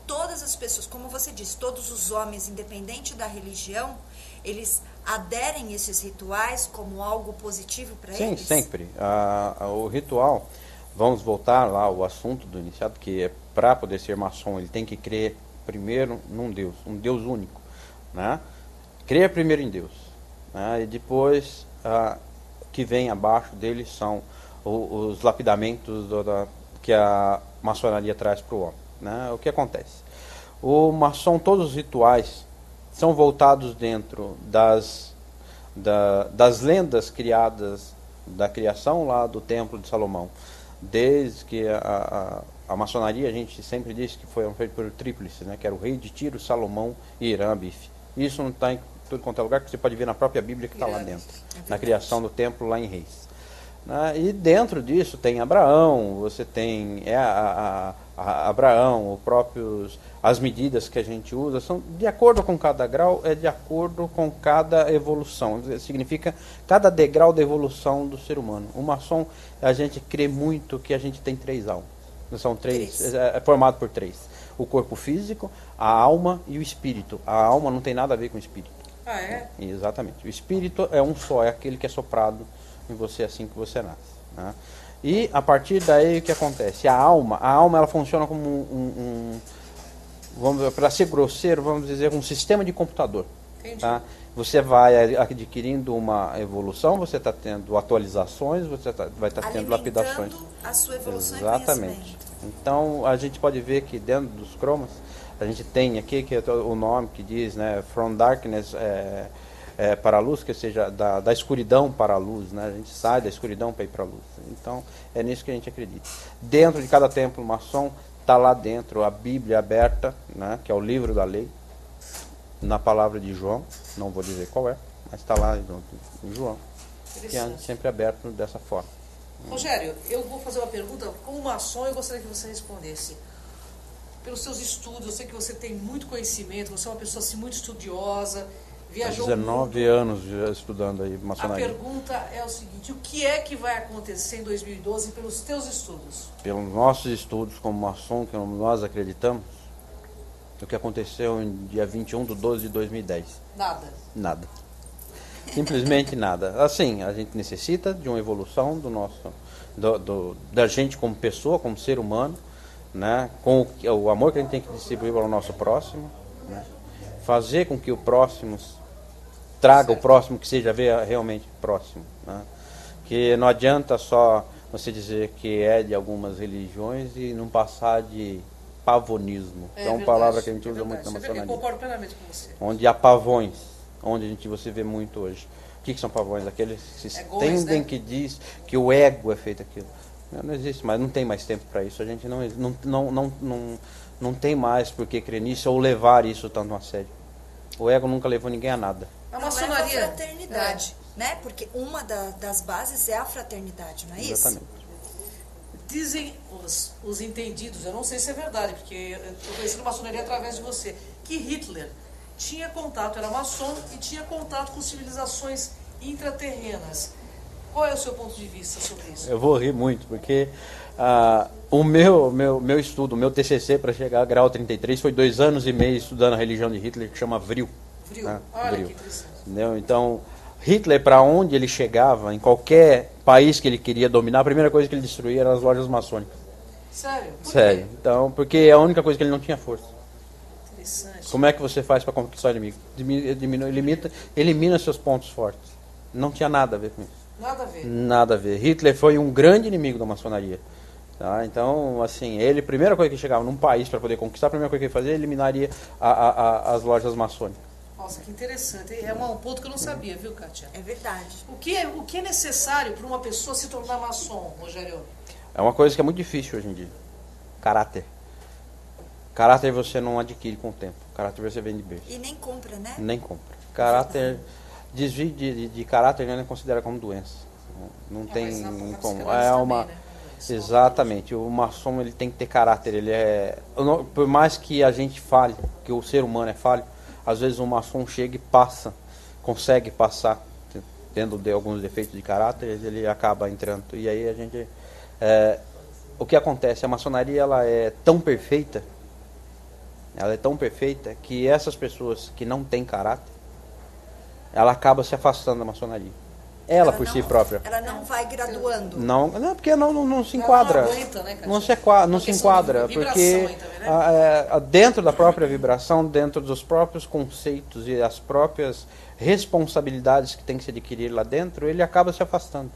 Speaker 1: todas as pessoas, como você disse, todos os homens, independente da religião, eles aderem esses rituais como algo positivo para eles?
Speaker 8: Sim, sempre. O ritual, vamos voltar lá ao assunto do iniciado, que para poder ser maçom, ele tem que crer primeiro num Deus, um Deus único, né? Crer primeiro em Deus, né? E depois que vem abaixo dele são os lapidamentos que a maçonaria traz para o homem, né? O que acontece? O maçom, todos os rituais são voltados dentro das lendas criadas, da criação lá do Templo de Salomão. Desde que a maçonaria, a gente sempre disse que foi feito por Tríplice, né, que era o rei de Tiro, Salomão e Irã Abife. Isso não está em tudo quanto é lugar, que você pode ver na própria Bíblia que está lá dentro, na criação do templo lá em Reis. E dentro disso tem Abraão, você tem Abraão, as medidas que a gente usa são de acordo com cada grau, é de acordo com cada evolução. Significa cada degrau da evolução do ser humano. O maçom, a gente crê muito que a gente tem 3 almas. São 3, é formado por 3. O corpo físico, a alma e o espírito. A alma não tem nada a ver com o espírito.
Speaker 2: Ah, é?
Speaker 8: Exatamente. O espírito é um só, é aquele que é soprado em você assim que você nasce, né? E a partir daí o que acontece? A alma ela funciona como para ser grosseiro, vamos dizer, um sistema de computador.
Speaker 2: Entendi.
Speaker 8: Tá? Você vai adquirindo uma evolução, você está tendo atualizações, você vai estar tendo lapidações.
Speaker 1: A sua evolução.
Speaker 8: Exatamente. Então a gente pode ver que dentro dos cromas a gente tem aqui que é o nome que diz, né, from darkness para a luz, que seja da escuridão para a luz, né? A gente sai da escuridão para ir para a luz. Então é nisso que a gente acredita. Dentro de cada templo maçom está lá dentro a Bíblia aberta, né, que é o livro da lei, na palavra de João, não vou dizer qual é, mas está lá em João, que é sempre aberto dessa forma.
Speaker 2: Rogério, eu vou fazer uma pergunta. Como maçom, eu gostaria que você respondesse. Pelos seus estudos, eu sei que você tem muito conhecimento, você é uma pessoa assim, muito estudiosa, viajou
Speaker 8: 19 anos já estudando aí maçonaria.
Speaker 2: A pergunta é o seguinte: o que é que vai acontecer em 2012 pelos teus estudos?
Speaker 8: Pelos nossos estudos como maçom, que nós acreditamos, o que aconteceu em dia 21/12/2010? Nada. Simplesmente nada. Assim, a gente necessita de uma evolução da gente como pessoa, como ser humano, né? Com o amor que a gente tem que distribuir para o nosso próximo, né? Fazer com que o próximo traga o próximo que seja realmente próximo, né? Que não adianta só você dizer que é de algumas religiões e não passar de pavonismo. É uma palavra que a gente usa muito na maçonaria.
Speaker 2: Eu concordo plenamente com você.
Speaker 8: Onde há pavões, onde você vê muito hoje. O que são pavões? Aqueles que se estendem, né? Que diz que o ego é feito aquilo. Não existe mais, não tem mais tempo para isso. A gente não tem mais por que crer nisso ou levar isso tanto a sério. O ego nunca levou ninguém a nada.
Speaker 1: A maçonaria é a fraternidade, né? Porque uma das bases é a fraternidade, não é isso?
Speaker 8: Exatamente.
Speaker 2: Dizem os entendidos, eu não sei se é verdade, porque eu conheci a maçonaria através de você, que Hitler tinha contato, era maçom e tinha contato com civilizações intraterrenas. Qual é o seu ponto de vista sobre isso?
Speaker 8: Eu vou rir muito, porque o meu estudo, o meu TCC para chegar a grau 33 foi 2 anos e meio estudando a religião de Hitler, que chama Vril.
Speaker 2: Né? Olha Vril. Que interessante.
Speaker 8: Entendeu? Então, Hitler, para onde ele chegava, em qualquer país que ele queria dominar, a primeira coisa que ele destruía eram as lojas maçônicas.
Speaker 2: Sério?
Speaker 8: Sério. Então, porque é a única coisa que ele não tinha força.
Speaker 2: Interessante.
Speaker 8: Como é que você faz para conquistar o inimigo? Elimina seus pontos fortes. Não tinha nada a ver com isso.
Speaker 2: Nada a ver.
Speaker 8: Nada a ver. Hitler foi um grande inimigo da maçonaria. Tá? Então, assim, ele, a primeira coisa que chegava num país para poder conquistar, a primeira coisa que ele fazia, eliminaria as lojas maçônicas.
Speaker 2: Nossa, que interessante. É um ponto que eu não sabia, viu, Kátia?
Speaker 1: É verdade.
Speaker 2: O que é necessário para uma pessoa se tornar maçom, Rogério?
Speaker 8: É uma coisa que é muito difícil hoje em dia. Caráter. Caráter você não adquire com o tempo. Caráter você vem de berço.
Speaker 1: E nem compra, né?
Speaker 8: Nem compra. Caráter, desvio de caráter não é considerado como doença. Não tem como. É uma... Também, né? Exatamente. O maçom ele tem que ter caráter. Ele por mais que a gente fale, que o ser humano é falho, às vezes um maçom chega e consegue passar, tendo alguns defeitos de caráter, ele acaba entrando. E aí a gente... o que acontece? A maçonaria ela é tão perfeita, que essas pessoas que não têm caráter, ela acaba se afastando da maçonaria. Ela por si própria.
Speaker 1: Ela não vai graduando.
Speaker 8: Não, porque não se enquadra.
Speaker 2: Não aguenta, né, Cátia?
Speaker 8: Não se enquadra, porque dentro da própria vibração, dentro dos próprios conceitos e as próprias responsabilidades que tem que se adquirir lá dentro, ele acaba se afastando.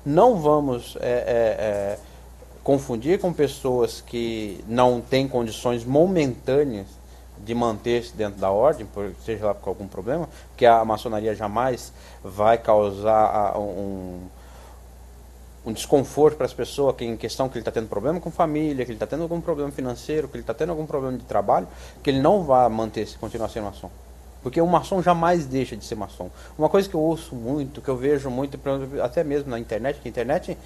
Speaker 8: Não vamos confundir com pessoas que não têm condições momentâneas de manter-se dentro da ordem, seja lá por algum problema, porque a maçonaria jamais vai causar um desconforto para as pessoas que, em questão que ele está tendo problema com família, que ele está tendo algum problema financeiro, que ele está tendo algum problema de trabalho, que ele não vai manter-se, continuar sendo maçom. Porque o maçom jamais deixa de ser maçom. Uma coisa que eu ouço muito, que eu vejo muito, até mesmo na internet, que a internet,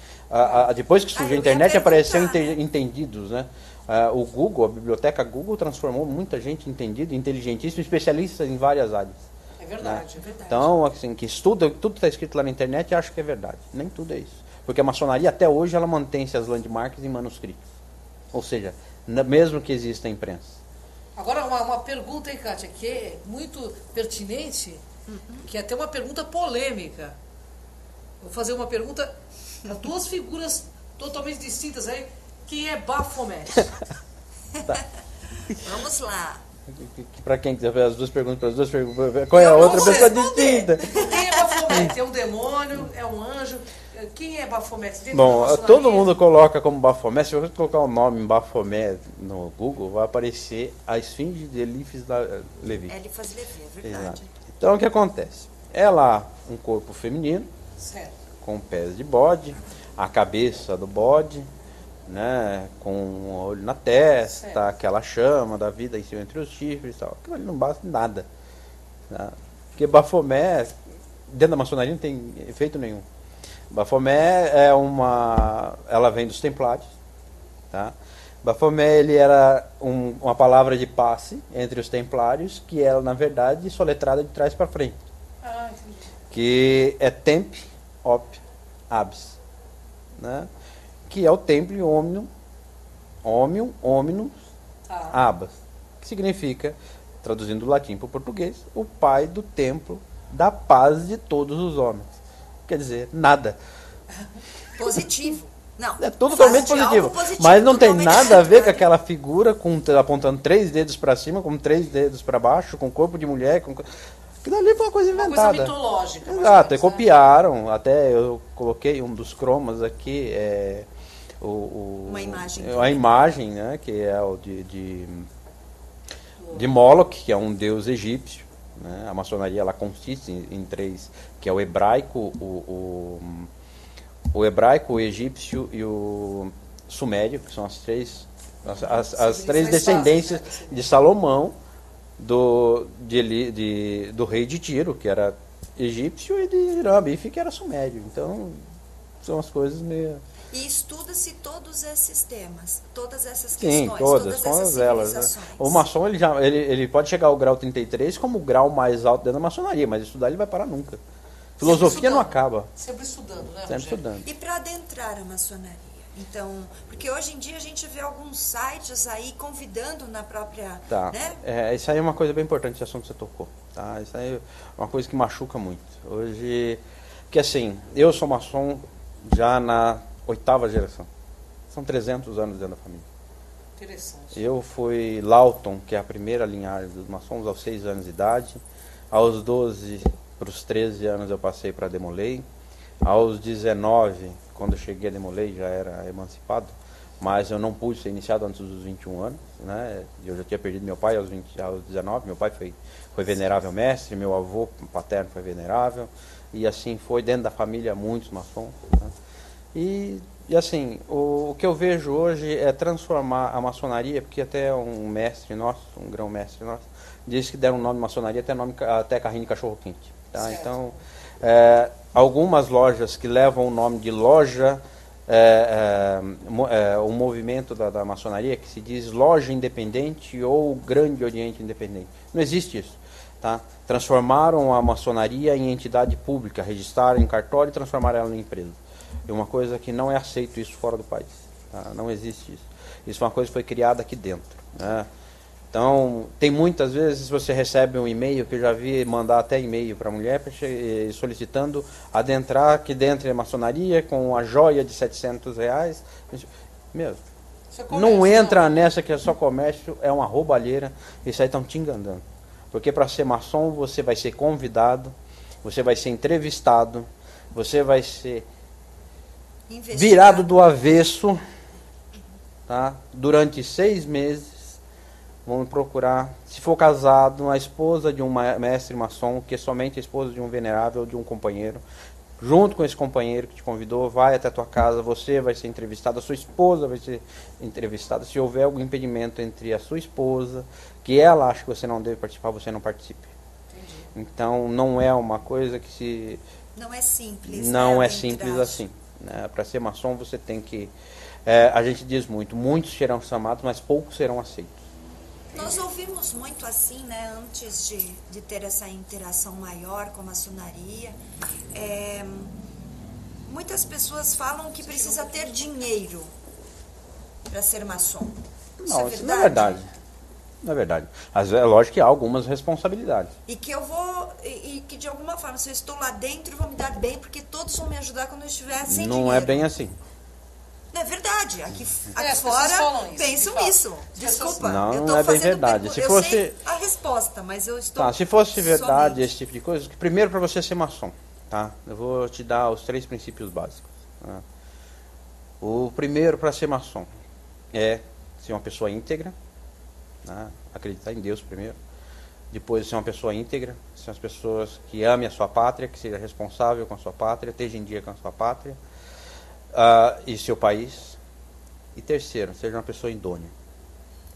Speaker 8: depois que surgiu a internet, apareceu entendidos, né? O Google, a biblioteca Google transformou muita gente entendida, inteligentíssima, especialista em várias áreas.
Speaker 2: É verdade, né? É verdade.
Speaker 8: Então, assim, que estuda, tudo está escrito lá na internet e acha que é verdade. Nem tudo é isso. Porque a maçonaria, até hoje, ela mantém-se as landmarks em manuscritos. Ou seja, mesmo que exista a imprensa.
Speaker 2: Agora, uma pergunta aí, Kátia, que é muito pertinente, que é até uma pergunta polêmica. Vou fazer uma pergunta a duas figuras totalmente distintas aí. Quem é Baphomet?
Speaker 8: Tá.
Speaker 1: Vamos lá.
Speaker 8: Para quem quiser fazer as duas perguntas, qual é a outra pessoa distinta?
Speaker 2: Quem é Baphomet? É um demônio? É um anjo? Quem é Baphomet?
Speaker 8: Bom, todo mundo coloca como Baphomet. Se você colocar o nome Baphomet no Google, vai aparecer a esfinge de Eliphas Levi.
Speaker 1: Eliphas Levi, é verdade.
Speaker 8: Exato. Então, o que acontece? Ela, um corpo feminino,
Speaker 2: certo,
Speaker 8: com pés de bode, a cabeça do bode, né, com um olho na testa, certo, aquela chama da vida em cima entre os chifres e tal. Aquilo ali não basta nada. Né? Porque Baphomet, dentro da maçonaria, não tem efeito nenhum. Baphomet ela vem dos Templários, tá? Baphomet, ele era uma palavra de passe entre os Templários, que era, na verdade, soletrada de trás para frente. Que é Temp, Op, Abs, né? Que é o Temple Omnium, Omnus, Abas, que significa, traduzindo do latim para o português, o pai do templo da paz de todos os homens. Quer dizer, nada.
Speaker 1: Positivo. Não,
Speaker 8: é totalmente positivo. Mas não tem nada a ver com aquela figura apontando 3 dedos para cima, com 3 dedos para baixo, com corpo de mulher. Aquilo ali foi uma coisa inventada.
Speaker 2: Uma coisa mitológica.
Speaker 8: Exato, e copiaram. Até eu coloquei um dos cromas aqui.
Speaker 1: Uma imagem.
Speaker 8: A imagem, né, que é o de Moloch, que é um deus egípcio. Né? A maçonaria ela consiste em 3, que é o hebraico, o hebraico, o egípcio e o sumério, que são as três descendências de Salomão, do rei de Tiro, que era egípcio, e de Rambife, que era sumério. Então, são as coisas meio...
Speaker 1: E estuda-se todos esses temas, todas essas questões,
Speaker 8: sim, todas elas. Né? O maçom ele pode chegar ao grau 33 como o grau mais alto dentro da maçonaria, mas estudar ele vai parar nunca. Filosofia não acaba.
Speaker 2: Sempre estudando, né,
Speaker 8: Sempre estudando.
Speaker 1: E para adentrar a maçonaria? Então, porque hoje em dia a gente vê alguns sites aí convidando na própria...
Speaker 8: Tá.
Speaker 1: Né?
Speaker 8: Isso aí é uma coisa bem importante, esse assunto que você tocou. Tá? Isso aí é uma coisa que machuca muito. Hoje, porque assim, eu sou maçom já na 8ª geração. São 300 anos dentro da família.
Speaker 2: Interessante.
Speaker 8: Eu fui Lawton, que é a primeira linhagem dos maçons, aos 6 anos de idade. Aos 12 para os 13 anos eu passei para Demolei. Aos 19, quando eu cheguei a Demolei, já era emancipado, mas eu não pude ser iniciado antes dos 21 anos. Né? Eu já tinha perdido meu pai aos 19, meu pai foi venerável mestre, meu avô paterno foi venerável, e assim foi dentro da família muitos maçons. Né? E assim, o que eu vejo hoje é transformar a maçonaria, porque até um mestre nosso, um grão-mestre nosso, disse que deram um nome de maçonaria até carrinho de cachorro-quente. Tá? Então, algumas lojas que levam o nome de loja, o movimento da maçonaria, que se diz loja independente ou grande oriente independente. Não existe isso. Tá? Transformaram a maçonaria em entidade pública, registraram em cartório e transformaram ela em empresa. É uma coisa que não é aceito isso fora do país. Tá? Não existe isso. Isso é uma coisa que foi criada aqui dentro. Né? Então, tem muitas vezes você recebe um e-mail, que eu já vi mandar até e-mail para a mulher solicitando adentrar aqui dentro da maçonaria com a joia de R$700. Meu, não entra nessa que é só comércio, é uma roubalheira, isso aí estão te enganando. Porque para ser maçom você vai ser convidado, você vai ser entrevistado, você vai ser virado do avesso, tá? Durante 6 meses. Vamos procurar, se for casado, a esposa de um mestre maçom, que é somente a esposa de um venerável, de um companheiro, junto com esse companheiro que te convidou, vai até a tua casa, você vai ser entrevistado, a sua esposa vai ser entrevistada. Se houver algum impedimento entre a sua esposa, que ela acha que você não deve participar, você não participe. Entendi. Então, não é uma coisa que se...
Speaker 1: Não é simples.
Speaker 8: Não é simples assim. Né? Para ser maçom, você tem que... a gente diz muitos serão chamados, mas poucos serão aceitos.
Speaker 1: Nós ouvimos muito assim, né, antes de ter essa interação maior com a maçonaria. Muitas pessoas falam que precisa ter dinheiro para ser maçom.
Speaker 8: Não, isso não é verdade. Não é verdade. Mas é lógico que há algumas responsabilidades.
Speaker 1: E que eu vou, e que de alguma forma, se eu estou lá dentro, eu vou me dar bem, porque todos vão me ajudar quando eu estiver sem dinheiro.
Speaker 8: Não é bem assim.
Speaker 1: É verdade, aqui fora pensam isso. Desculpa,
Speaker 8: não,
Speaker 1: eu
Speaker 8: não é bem verdade.
Speaker 1: Se fosse... sei a resposta, mas eu estou...
Speaker 8: Tá, se fosse verdade esse tipo de coisa, primeiro para você ser maçom, tá? Eu vou te dar os 3 princípios básicos. Tá? O primeiro para ser maçom é ser uma pessoa íntegra, tá? Acreditar em Deus primeiro. Depois ser uma pessoa íntegra, ser as pessoas que amem a sua pátria, que seja responsável com a sua pátria, esteja em dia com a sua pátria. E seu país. E terceiro, seja uma pessoa idônea,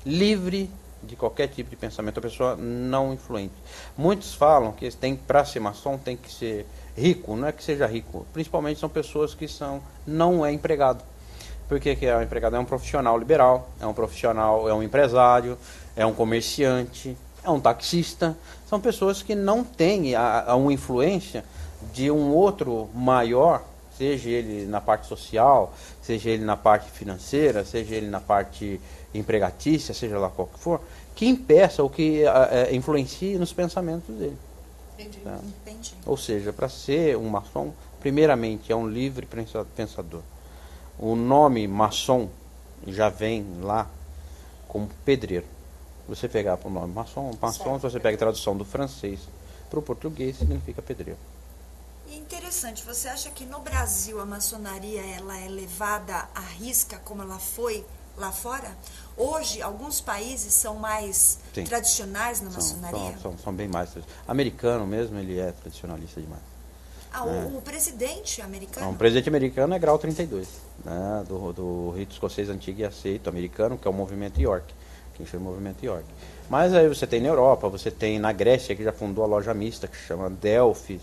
Speaker 8: livre de qualquer tipo de pensamento, uma pessoa não influente. Muitos falam que para ser maçom tem que ser rico. Não é que seja rico, principalmente são pessoas que não é empregado. Por que é um empregado? É um profissional liberal, é um profissional, é um empresário, é um comerciante, é um taxista. São pessoas que não têm uma influência de um outro maior, seja ele na parte social, seja ele na parte financeira, seja ele na parte empregatícia, seja lá qual que for, que impeça ou que influencie nos pensamentos dele.
Speaker 1: Entendi.
Speaker 8: Tá?
Speaker 1: Entendi.
Speaker 8: Ou seja, para ser um maçom, primeiramente é um livre pensador. O nome maçom já vem lá como pedreiro. Você pegar o nome maçom, se você pega a tradução do francês para o português, significa pedreiro.
Speaker 1: Interessante, você acha que no Brasil a maçonaria ela é levada à risca como ela foi lá fora? Hoje, alguns países são mais tradicionais na maçonaria?
Speaker 8: São bem mais. Americano mesmo, ele é tradicionalista demais.
Speaker 1: O presidente americano?
Speaker 8: O presidente americano é grau 32, né, do rito escocês antigo e aceito americano, que é o movimento York, quem chama o movimento York. Mas aí você tem na Europa, você tem na Grécia, que já fundou a loja mista, que chama Delphi,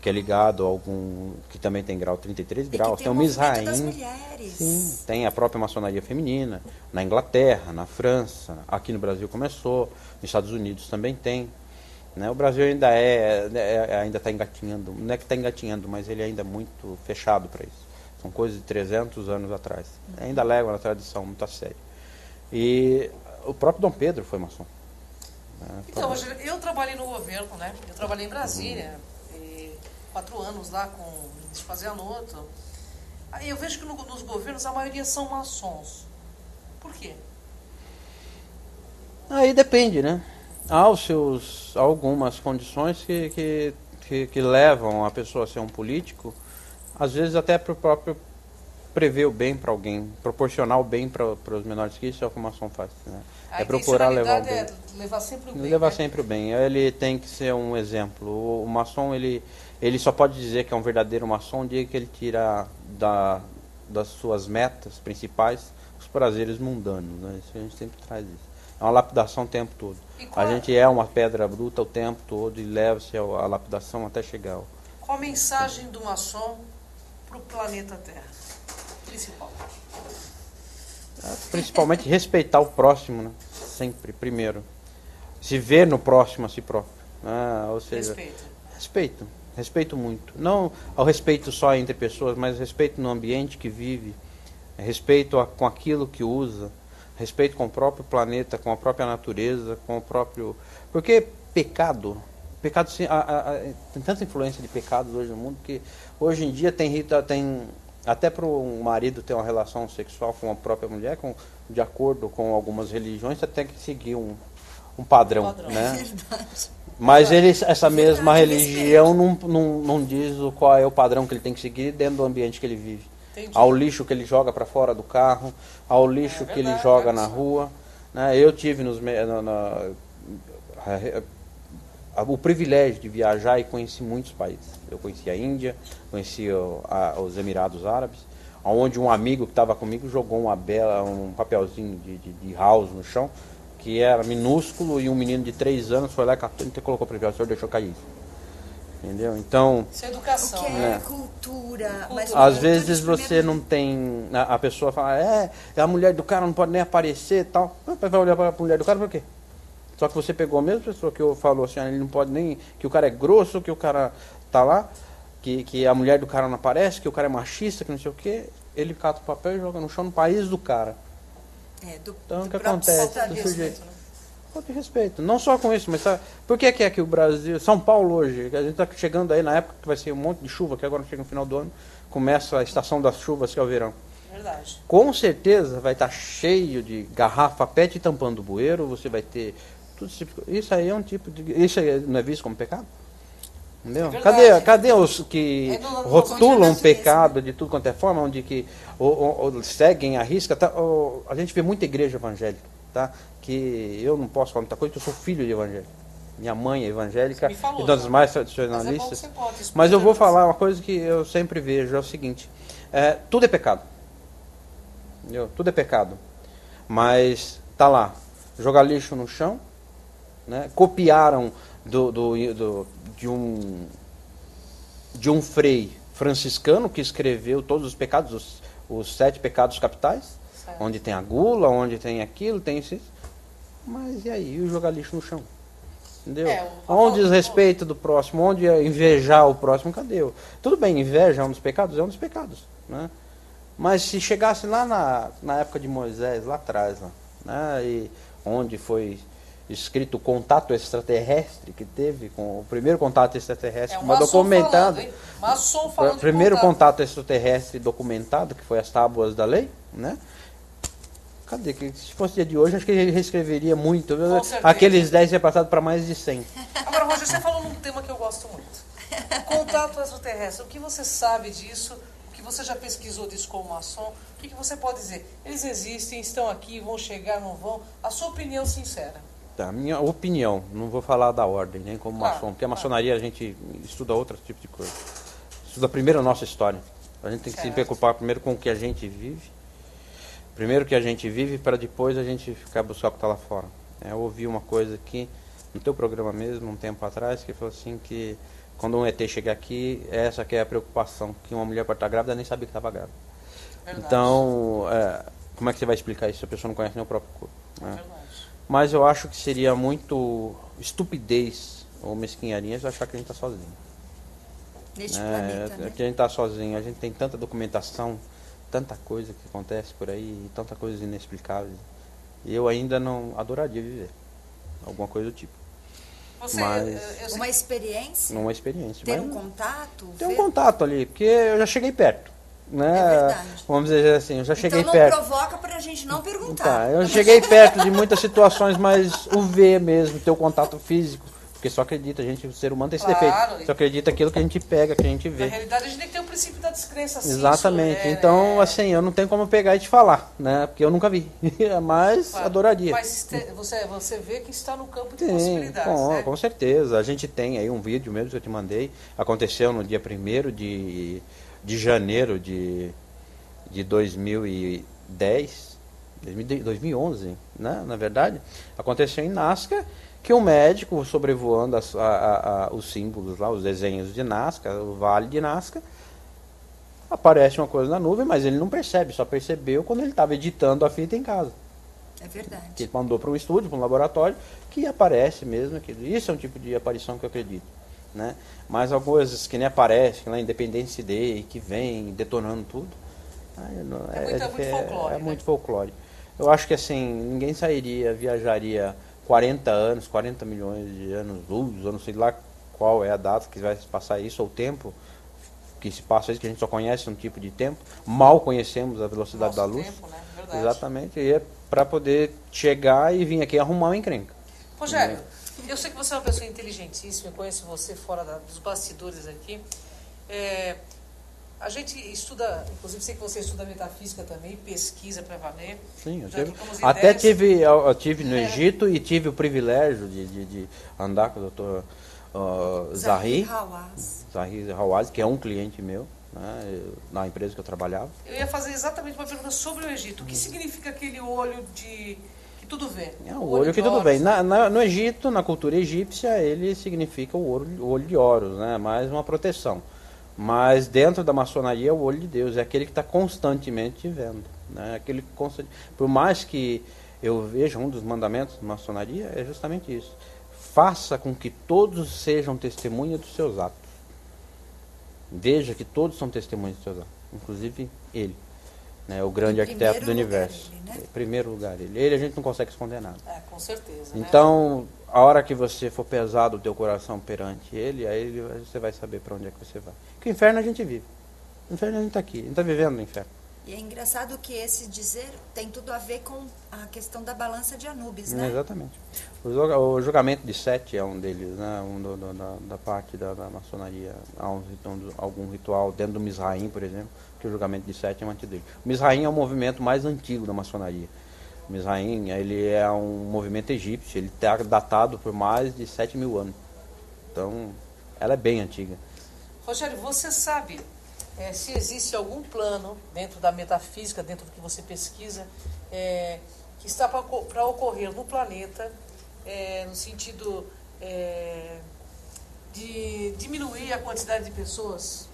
Speaker 8: que é ligado a algum, que também tem grau 33 graus, tem o Mizraim, sim, tem a própria maçonaria feminina, na Inglaterra, na França, aqui no Brasil começou, nos Estados Unidos também tem, né? O Brasil ainda está engatinhando, não é que está engatinhando, mas ele ainda é muito fechado para isso, são coisas de 300 anos atrás, ainda leva na tradição muito a sério. E o próprio Dom Pedro foi maçom. Né?
Speaker 2: Então, eu trabalhei no governo, né? Eu trabalhei em Brasília, 4 anos lá com o ministro Fazianotto. Aí eu vejo que nos governos a maioria são maçons. Por quê?
Speaker 8: Aí depende, né? Há algumas condições que levam a pessoa a ser um político, às vezes até para o próprio prever o bem para alguém, proporcionar o bem para os menores que isso é o que o maçom faz. Né? É procurar levar o bem.
Speaker 2: Levar sempre o bem.
Speaker 8: Levar sempre o bem. Ele tem que ser um exemplo. O maçom, ele só pode dizer que é um verdadeiro maçom o dia que ele tira das suas metas principais os prazeres mundanos. Né? Isso a gente sempre traz isso. É uma lapidação o tempo todo. A gente é uma pedra bruta o tempo todo e leva-se a lapidação até chegar.
Speaker 2: Qual a mensagem do maçom para o planeta Terra?
Speaker 8: Principalmente respeitar o próximo, né? Sempre, primeiro. Se ver no próximo a si próprio. Ou seja, respeito muito. Não ao respeito só entre pessoas, mas respeito no ambiente que vive, respeito com aquilo que usa, respeito com o próprio planeta, com a própria natureza, com o próprio... Porque pecado tem tanta influência de pecados hoje no mundo que hoje em dia tem até para um marido ter uma relação sexual com a própria mulher, de acordo com algumas religiões, você tem que seguir um padrão, né?
Speaker 1: É verdade.
Speaker 8: Mas essa mesma religião não diz qual é o padrão que ele tem que seguir dentro do ambiente que ele vive.
Speaker 2: Entendi.
Speaker 8: Ao lixo que ele joga para fora do carro, ao lixo que ele joga na rua, né? Eu tive o privilégio de viajar e conheci muitos países. Eu conheci a Índia, conheci os Emirados Árabes, onde um amigo que estava comigo jogou um papelzinho de house no chão, que era minúsculo, e um menino de 3 anos foi lá e catou e colocou para o senhor deixou cair. Entendeu? Então...
Speaker 2: Isso é educação.
Speaker 1: O que é cultura. Mas
Speaker 8: às vezes você não tem... A pessoa fala, a mulher do cara não pode nem aparecer e tal. Vai olhar para a mulher do cara por quê? Só que você pegou a mesma pessoa que falou assim, ele não pode nem... Que o cara é grosso, que o cara tá lá, que a mulher do cara não aparece, que o cara é machista, que não sei o quê. Ele cata o papel e joga no chão no país do cara. Então o que acontece? Do sujeito. Falta de respeito. Não só com isso, mas sabe, por que é que o Brasil... São Paulo hoje, a gente está chegando aí na época que vai ser um monte de chuva, que agora chega no final do ano, começa a estação das chuvas, que é o verão.
Speaker 2: Verdade.
Speaker 8: Com certeza vai estar cheio de garrafa PET tampando o bueiro, você vai ter... Tudo isso aí é um tipo de... Isso aí não é visto como pecado? Entendeu? Cadê os que rotulam pecado de tudo quanto é forma, onde que seguem a risca? Tá, a gente vê muita igreja evangélica, tá? Que eu não posso falar muita coisa, porque eu sou filho de evangélico. Minha mãe é evangélica e das mais tradicionalistas. Mas eu vou falar uma coisa que eu sempre vejo, é o seguinte, tudo é pecado. Entendeu? Tudo é pecado. Mas tá lá, jogar lixo no chão, né? Copiaram de um frei franciscano que escreveu todos os pecados, os 7 pecados capitais, certo. Onde tem a gula, onde tem aquilo, tem isso. Mas e aí? E jogar lixo no chão? Entendeu? Onde desrespeito do próximo, onde invejar o próximo, cadê? Tudo bem, inveja é um dos pecados? É um dos pecados. Né? Mas se chegasse lá na época de Moisés, lá atrás, né? E onde foi escrito o contato extraterrestre que teve, com o primeiro contato extraterrestre documentado. O primeiro contato extraterrestre documentado, que foi as tábuas da lei, né? Cadê? Se fosse dia de hoje, acho que ele reescreveria muito. Aqueles 10 ia passado para mais de 100.
Speaker 2: Agora, Roger, você falou num tema que eu gosto muito. Contato extraterrestre. O que você sabe disso? O que você já pesquisou disso como maçom? O que você pode dizer? Eles existem, estão aqui, vão chegar, não vão? A sua opinião sincera.
Speaker 8: Tá, minha opinião, não vou falar da ordem, nem como maçom, porque a maçonaria a gente estuda outro tipo de coisa. Estuda primeiro a nossa história. A gente tem que se preocupar primeiro com o que a gente vive. Primeiro que a gente vive, para depois a gente ficar buscar o que está lá fora. Eu ouvi uma coisa aqui, no teu programa mesmo, um tempo atrás, que falou assim que quando um ET chegar aqui, essa que é a preocupação, que uma mulher pode estar grávida nem sabia que estava grávida. Verdade. Então, como é que você vai explicar isso se a pessoa não conhece nem o próprio corpo? Né? Mas eu acho que seria muito estupidez ou mesquinharia eu achar que a gente está sozinho.
Speaker 1: Neste planeta, né?
Speaker 8: Que a gente está sozinho. A gente tem tanta documentação, tanta coisa que acontece por aí, tanta coisa inexplicável. E eu ainda não adoraria viver alguma coisa do tipo.
Speaker 1: Uma experiência?
Speaker 8: Uma experiência.
Speaker 1: Ter um contato?
Speaker 8: Ter um contato ali, porque eu já cheguei perto. Né? É verdade. Vamos dizer assim, eu já cheguei perto.
Speaker 1: Então não provoca pra gente não perguntar.
Speaker 8: Tá, eu cheguei perto de muitas situações, mas o ver mesmo, ter o contato físico, porque só acredita, o ser humano tem esse defeito, só acredita aquilo que a gente pega, que a gente vê.
Speaker 2: Na realidade a gente tem que ter o princípio da descrença.
Speaker 8: Exatamente, então assim, eu não tenho como pegar e te falar, né, porque eu nunca vi, mas adoraria.
Speaker 2: Mas você vê que está no campo de possibilidades, né?
Speaker 8: Com certeza, a gente tem aí um vídeo mesmo que eu te mandei, aconteceu no dia 1º de janeiro de 2010, 2011, né? Na verdade, aconteceu em Nazca, que um médico sobrevoando os símbolos lá, os desenhos de Nazca, o Vale de Nazca, aparece uma coisa na nuvem, mas ele não percebe, só percebeu quando ele estava editando a fita em casa.
Speaker 1: É verdade.
Speaker 8: Que ele mandou para um estúdio, para um laboratório, que aparece mesmo aquilo. Isso é um tipo de aparição que eu acredito. Né? Mas algumas que nem aparecem lá, Independence Day, que vem detonando tudo,
Speaker 2: muito folclore.
Speaker 8: Muito folclore. Eu acho que assim, ninguém viajaria 40 anos, 40 milhões de anos luz, eu não sei lá qual é a data que vai se passar isso, ou o tempo que se passa isso, que a gente só conhece um tipo de tempo, mal conhecemos a velocidade da luz.
Speaker 2: Tempo, né? Verdade.
Speaker 8: Exatamente, e é para poder chegar e vir aqui arrumar uma encrenca.
Speaker 2: Rogério, eu sei que você é uma pessoa inteligentíssima, eu conheço você fora dos bastidores aqui. A gente estuda, inclusive sei que você estuda metafísica também, pesquisa para valer.
Speaker 8: Sim,
Speaker 2: até
Speaker 8: eu tive no Egito e tive o privilégio de andar com o Dr. Zahi Hawass, que é um cliente meu, né, na empresa que eu trabalhava.
Speaker 2: Eu ia fazer exatamente uma pergunta sobre o Egito. O que significa aquele olho que tudo vê?
Speaker 8: O olho que tudo vê. No Egito, na cultura egípcia, ele significa o olho de Horus, né, mais uma proteção. Mas dentro da maçonaria, o olho de Deus é aquele que está constantemente te vendo. Né? Por mais que eu veja um dos mandamentos da maçonaria, é justamente isso. Faça com que todos sejam testemunha dos seus atos. Veja que todos são testemunhas dos seus atos. Inclusive ele. Né? O grande arquiteto do universo. Ele, né? Em primeiro lugar ele. Ele a gente não consegue esconder nada.
Speaker 2: Com certeza.
Speaker 8: Então, né? A hora que você for pesado o teu coração perante ele, aí você vai saber para onde é que você vai. Porque o inferno a gente vive. O inferno a gente está aqui. A gente está vivendo no inferno.
Speaker 1: E é engraçado que esse dizer tem tudo a ver com a questão da balança de Anubis, né?
Speaker 8: Exatamente. O julgamento de Sete é um deles, né? Da parte da maçonaria. Há algum ritual dentro do Mizraim, por exemplo, que o julgamento de Sete é um antes dele. O Mizraim é o movimento mais antigo da maçonaria. O Mizraim, ele é um movimento egípcio, ele está datado por mais de 7.000 anos. Então, ela é bem antiga.
Speaker 2: Rogério, você sabe se existe algum plano dentro da metafísica, dentro do que você pesquisa, que está para ocorrer no planeta, no sentido de diminuir a quantidade de pessoas?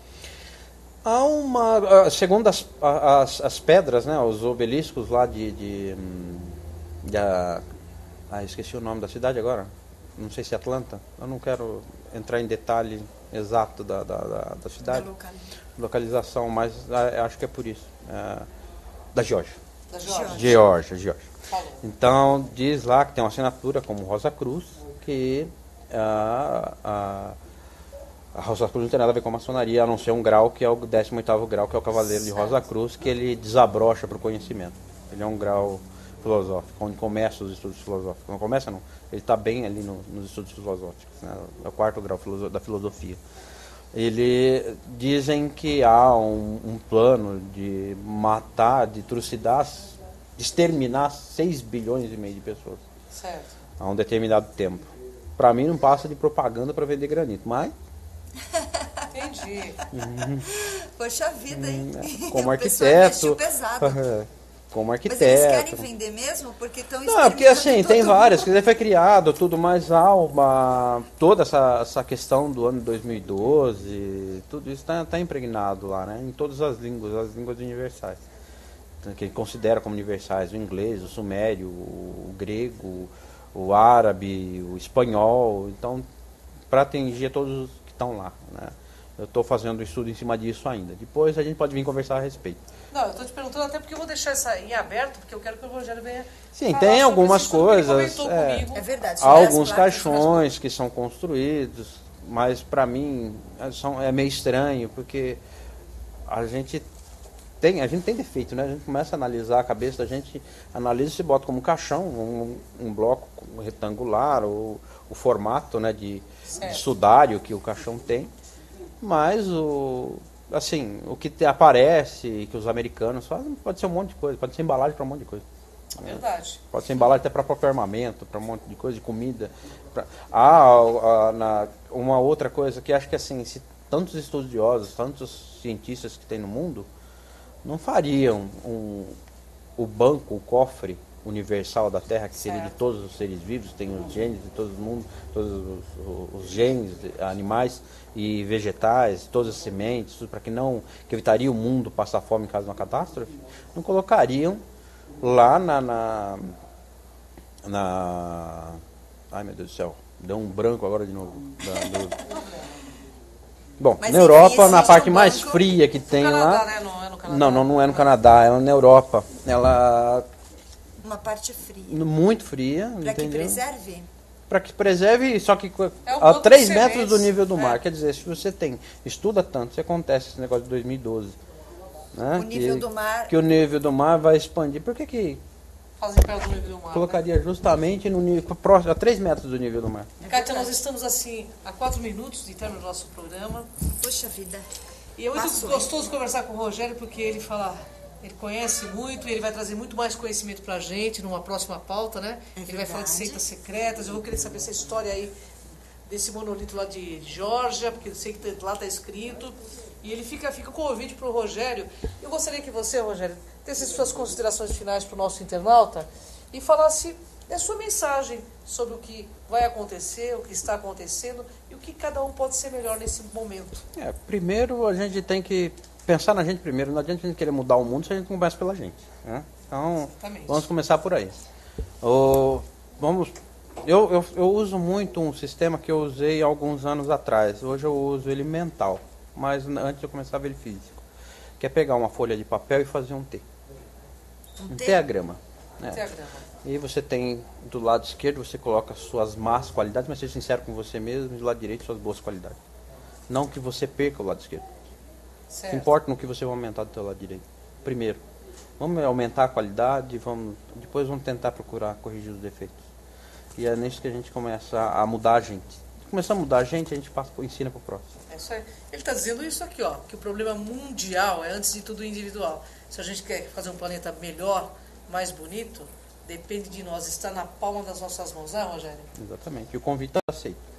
Speaker 8: Há segundo as pedras, né, os obeliscos lá esqueci o nome da cidade agora, não sei se é Atlanta, eu não quero entrar em detalhe exato da cidade, da localização, mas acho que é por isso, da Geórgia. Geórgia. Então diz lá que tem uma assinatura como Rosa Cruz, que a Rosa Cruz não tem nada a ver com a maçonaria, a não ser um grau que é o 18º grau, que é o Cavaleiro de Rosa Cruz, que ele desabrocha para o conhecimento. Ele é um grau filosófico, onde começa os estudos filosóficos. Não começa, não. Ele está bem ali nos estudos filosóficos. Né? É o 4º grau da filosofia. Dizem que há um plano de matar, de trucidar, de exterminar 6 bilhões e meio de pessoas.
Speaker 2: Certo.
Speaker 8: A um determinado tempo. Para mim não passa de propaganda para vender granito, mas...
Speaker 2: Entendi.
Speaker 1: Poxa vida, hein?
Speaker 8: Como arquiteto. Como arquiteto.
Speaker 1: Mas eles querem vender mesmo? Porque estão
Speaker 8: exterminando. Não, porque assim, tem várias. Que foi criado tudo mais alma. Toda essa questão do ano 2012, tudo isso está impregnado lá, né? Em todas as línguas universais. Que ele considera como universais: o inglês, o sumério, o grego, o árabe, o espanhol. Então, para atingir todos os que estão lá, né? Eu estou fazendo estudo em cima disso ainda. Depois a gente pode vir conversar a respeito.
Speaker 2: Não, eu estou te perguntando até porque eu vou deixar essa em aberto, porque eu quero que o Rogério venha.
Speaker 8: Sim, tem algumas coisas.
Speaker 1: É verdade.
Speaker 8: Há alguns caixões que são construídos, mas para mim é meio estranho, porque a gente tem defeito, né? A gente começa a analisar a cabeça da gente, analisa e se bota como caixão, um bloco retangular, ou o formato, né, de sudário que o caixão tem. Mas o que aparece, que os americanos fazem, pode ser um monte de coisa, pode ser embalagem para um monte de coisa.
Speaker 2: É verdade.
Speaker 8: Pode ser embalagem até para próprio armamento, para um monte de coisa, de comida. Uma outra coisa que acho que assim, se tantos estudiosos, tantos cientistas que tem no mundo, não fariam o banco, o cofre universal da Terra, que seria de todos os seres vivos, tem os genes de todo mundo, todos os genes, animais e vegetais, todas as sementes, tudo para que evitaria o mundo passar fome em caso de uma catástrofe, não colocariam lá ai meu Deus do céu, deu um branco agora de novo. Bom,
Speaker 1: mas
Speaker 8: na Europa, na parte mais fria que tem lá...
Speaker 2: Canadá, né? Não é no Canadá.
Speaker 8: Não é no Canadá, é na Europa. Ela
Speaker 1: Uma parte fria.
Speaker 8: Muito fria,
Speaker 1: Para que
Speaker 8: entendeu?
Speaker 1: preserve?
Speaker 8: Para que preserve, só que
Speaker 2: É um
Speaker 8: a
Speaker 2: ponto
Speaker 8: 3
Speaker 2: de
Speaker 8: metros
Speaker 2: sementes.
Speaker 8: do nível do mar. Quer dizer, se você estuda tanto, se acontece esse negócio de 2012, né?
Speaker 1: O nível do mar-
Speaker 8: Que o nível do mar vai expandir. Por que
Speaker 2: Fazem perto do nível do mar.
Speaker 8: colocaria justamente no nível, próximo, a 3 metros do nível do mar?
Speaker 2: Kátia, nós estamos assim a 4 minutos de término do nosso programa.
Speaker 1: Poxa vida.
Speaker 2: E é muito
Speaker 1: Passou,
Speaker 2: gostoso conversar com o Rogério, porque ele fala, ele conhece muito, e ele vai trazer muito mais conhecimento pra gente numa próxima pauta, né?
Speaker 1: É
Speaker 2: Ele vai falar de
Speaker 1: verdade.
Speaker 2: seitas secretas, eu vou querer saber essa história aí desse monolito lá de Geórgia, porque eu sei que lá tá escrito. E ele fica com o convite pro Rogério. Eu gostaria que você, Rogério, desse suas considerações finais pro nosso internauta e falasse a sua mensagem sobre o que vai acontecer, o que está acontecendo e o que cada um pode ser melhor nesse momento.
Speaker 8: Primeiro a gente tem que pensar na gente primeiro. Não adianta a gente querer mudar o mundo se a gente não começa pela gente, né? Então,
Speaker 2: Exatamente.
Speaker 8: vamos começar por aí. Eu uso muito um sistema que eu usei alguns anos atrás. Hoje eu uso ele mental, mas antes eu começava ele físico. Que é pegar uma folha de papel e fazer um T. Um teagrama. Né?
Speaker 2: Teagrama.
Speaker 8: E você tem do lado esquerdo, você coloca suas más qualidades, mas seja sincero com você mesmo, e do lado direito suas boas qualidades. Não que você perca o lado esquerdo.
Speaker 2: Certo.
Speaker 8: Importa no que você vai aumentar do seu lado direito. Primeiro, vamos aumentar a qualidade, depois vamos tentar procurar corrigir os defeitos. E é nisso que a gente começa a mudar a gente. Começar a mudar a gente ensina para o próximo.
Speaker 2: É isso aí. Ele está dizendo isso aqui, ó, que o problema mundial é, antes de tudo, individual. Se a gente quer fazer um planeta melhor, mais bonito, depende de nós. Está na palma das nossas mãos, né, Rogério?
Speaker 8: Exatamente. E o convite está aceito.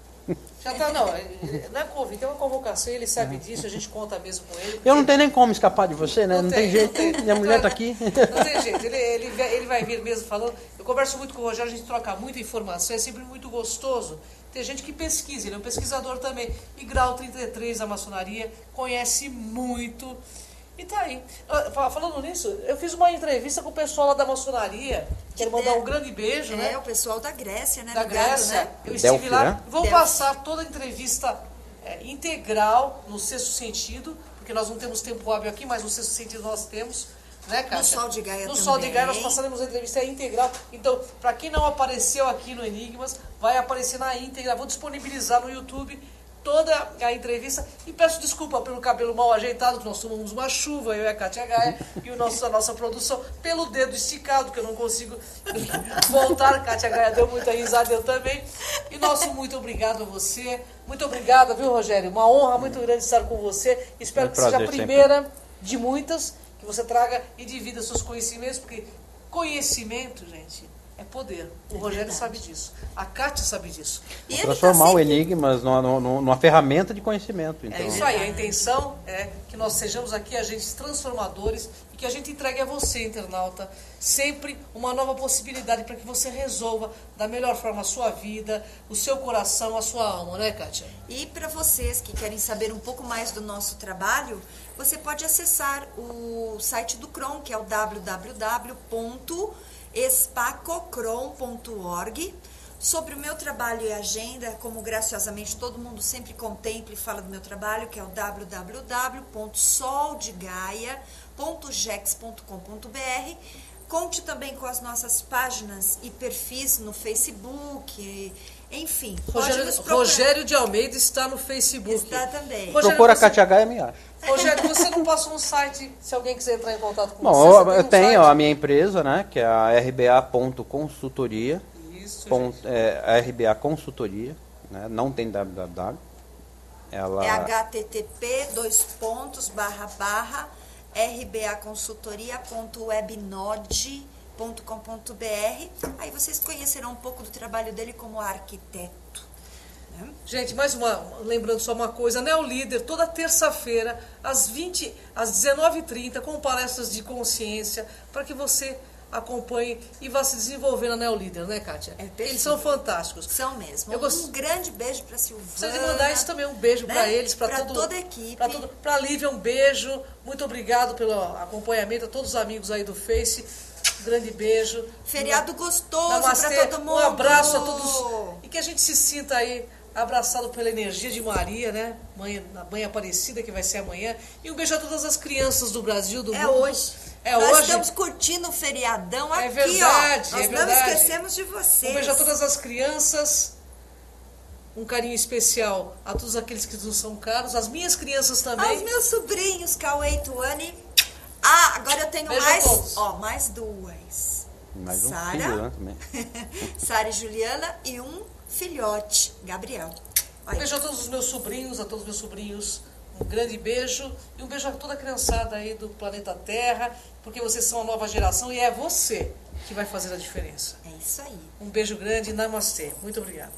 Speaker 2: Já tá, não é convite, é uma convocação, ele sabe disso, a gente conta mesmo com ele.
Speaker 8: Eu não tenho nem como escapar de você, né? Não tem jeito.
Speaker 2: não tem.
Speaker 8: Minha mulher está aqui.
Speaker 2: Não tem jeito, ele vai vir mesmo falando. Eu converso muito com o Rogério, a gente troca muita informação, é sempre muito gostoso. Tem gente que pesquisa, ele é um pesquisador também. E Grau 33 da maçonaria, conhece muito. E tá aí. Falando nisso, eu fiz uma entrevista com o pessoal lá da maçonaria. Quero mandar um grande beijo, né?
Speaker 1: O pessoal da Grécia, né?
Speaker 2: Da
Speaker 1: Ligado,
Speaker 2: Grécia.
Speaker 1: né?
Speaker 2: Eu estive
Speaker 8: Delphi,
Speaker 2: lá.
Speaker 8: né?
Speaker 2: Vou
Speaker 1: Delphi.
Speaker 2: passar toda a entrevista integral no sexto sentido, porque nós não temos tempo hábil aqui, mas no sexto sentido nós temos. Né, Kátia?
Speaker 1: No Sol de Gaia
Speaker 2: No
Speaker 1: também.
Speaker 2: Sol de Gaia nós passaremos a entrevista integral. Então, para quem não apareceu aqui no Enigmas, vai aparecer na íntegra. Vou disponibilizar no YouTube toda a entrevista. E peço desculpa pelo cabelo mal ajeitado, que nós tomamos uma chuva, eu e a Kátia Gaia, e a nossa produção, pelo dedo esticado, que eu não consigo voltar. A Kátia Gaia deu muita risada, eu também. E nosso muito obrigado a você. Muito obrigada, viu, Rogério? Uma honra muito grande estar com você. Espero que seja a primeira de muitas que você traga e divida seus conhecimentos, porque conhecimento, gente, é poder. O Rogério sabe disso. A Kátia sabe disso.
Speaker 1: E ele
Speaker 8: Transformar
Speaker 1: tá
Speaker 8: o
Speaker 1: sempre-
Speaker 8: Enigmas numa ferramenta de conhecimento. Então,
Speaker 2: É isso aí, a intenção é que nós sejamos aqui agentes transformadores e que a gente entregue a você, internauta, sempre uma nova possibilidade para que você resolva da melhor forma a sua vida, o seu coração, a sua alma, né, Kátia?
Speaker 1: E para vocês que querem saber um pouco mais do nosso trabalho, você pode acessar o site do CROM, que é o www.espacocrom.org. Sobre o meu trabalho e agenda, como graciosamente todo mundo sempre contempla e fala do meu trabalho, que é o www.soldegaia.gex.com.br. Conte também com as nossas páginas e perfis no Facebook, enfim. pode nos procurar.
Speaker 2: Rogério de Almeida está no Facebook.
Speaker 1: Está também.
Speaker 2: Rogério,
Speaker 8: procura a
Speaker 2: você-
Speaker 8: Kátia Gaia, me acha.
Speaker 2: Rogério, você não passa um site, se alguém quiser entrar em contato com
Speaker 8: Bom,
Speaker 2: você? Você tem
Speaker 8: eu
Speaker 2: um
Speaker 8: tenho
Speaker 2: site?
Speaker 8: a minha empresa, né? Que é a RBA.consultoria.
Speaker 2: Isso,
Speaker 8: A RBA Consultoria, né? Não tem www. Ela
Speaker 1: É http://rbaconsultoria.webnode.com.br. Aí vocês conhecerão um pouco do trabalho dele como arquiteto. Né?
Speaker 2: Gente, lembrando só uma coisa, Neolíder, toda terça-feira, às 19h30, com palestras de consciência, para que você acompanhe e vá se desenvolver na Neolíder, né, Kátia?
Speaker 1: É perfeito.
Speaker 2: Eles são fantásticos.
Speaker 1: São mesmo.
Speaker 2: Eu gosto-
Speaker 1: Um grande beijo para Silvana.
Speaker 2: Precisa de mandar isso também, um beijo
Speaker 1: né?
Speaker 2: para eles,
Speaker 1: Pra
Speaker 2: para
Speaker 1: toda a equipe.
Speaker 2: Para a Lívia, um beijo. Muito obrigado pelo acompanhamento, a todos os amigos aí do Face. Um grande beijo.
Speaker 1: Feriado gostoso
Speaker 2: Namastê,
Speaker 1: para todo mundo.
Speaker 2: um abraço a todos. E que a gente se sinta aí abraçado pela energia de Maria, né? A mãe Aparecida, que vai ser amanhã. E um beijo a todas as crianças do Brasil, do
Speaker 1: É
Speaker 2: mundo.
Speaker 1: hoje. Nós
Speaker 2: hoje...
Speaker 1: estamos curtindo o feriadão aqui,
Speaker 2: verdade,
Speaker 1: ó. Nós não esquecemos de vocês.
Speaker 2: Um beijo a todas as crianças. Um carinho especial a todos aqueles que nos são caros. As minhas crianças também.
Speaker 1: Aos meus sobrinhos, Cauê e Tuane. Ah, agora eu tenho
Speaker 2: Beijo
Speaker 1: mais...
Speaker 2: a todos.
Speaker 1: Ó, mais duas.
Speaker 8: Mais um
Speaker 1: Sara,
Speaker 8: filho, né, também.
Speaker 1: Sara e Juliana e um filhote, Gabriel. Olha.
Speaker 2: Beijo a todos os meus sobrinhos, um grande beijo e um beijo a toda a criançada aí do planeta Terra, porque vocês são a nova geração e é você que vai fazer a diferença.
Speaker 1: É isso aí.
Speaker 2: Um beijo grande, namastê. Muito obrigado.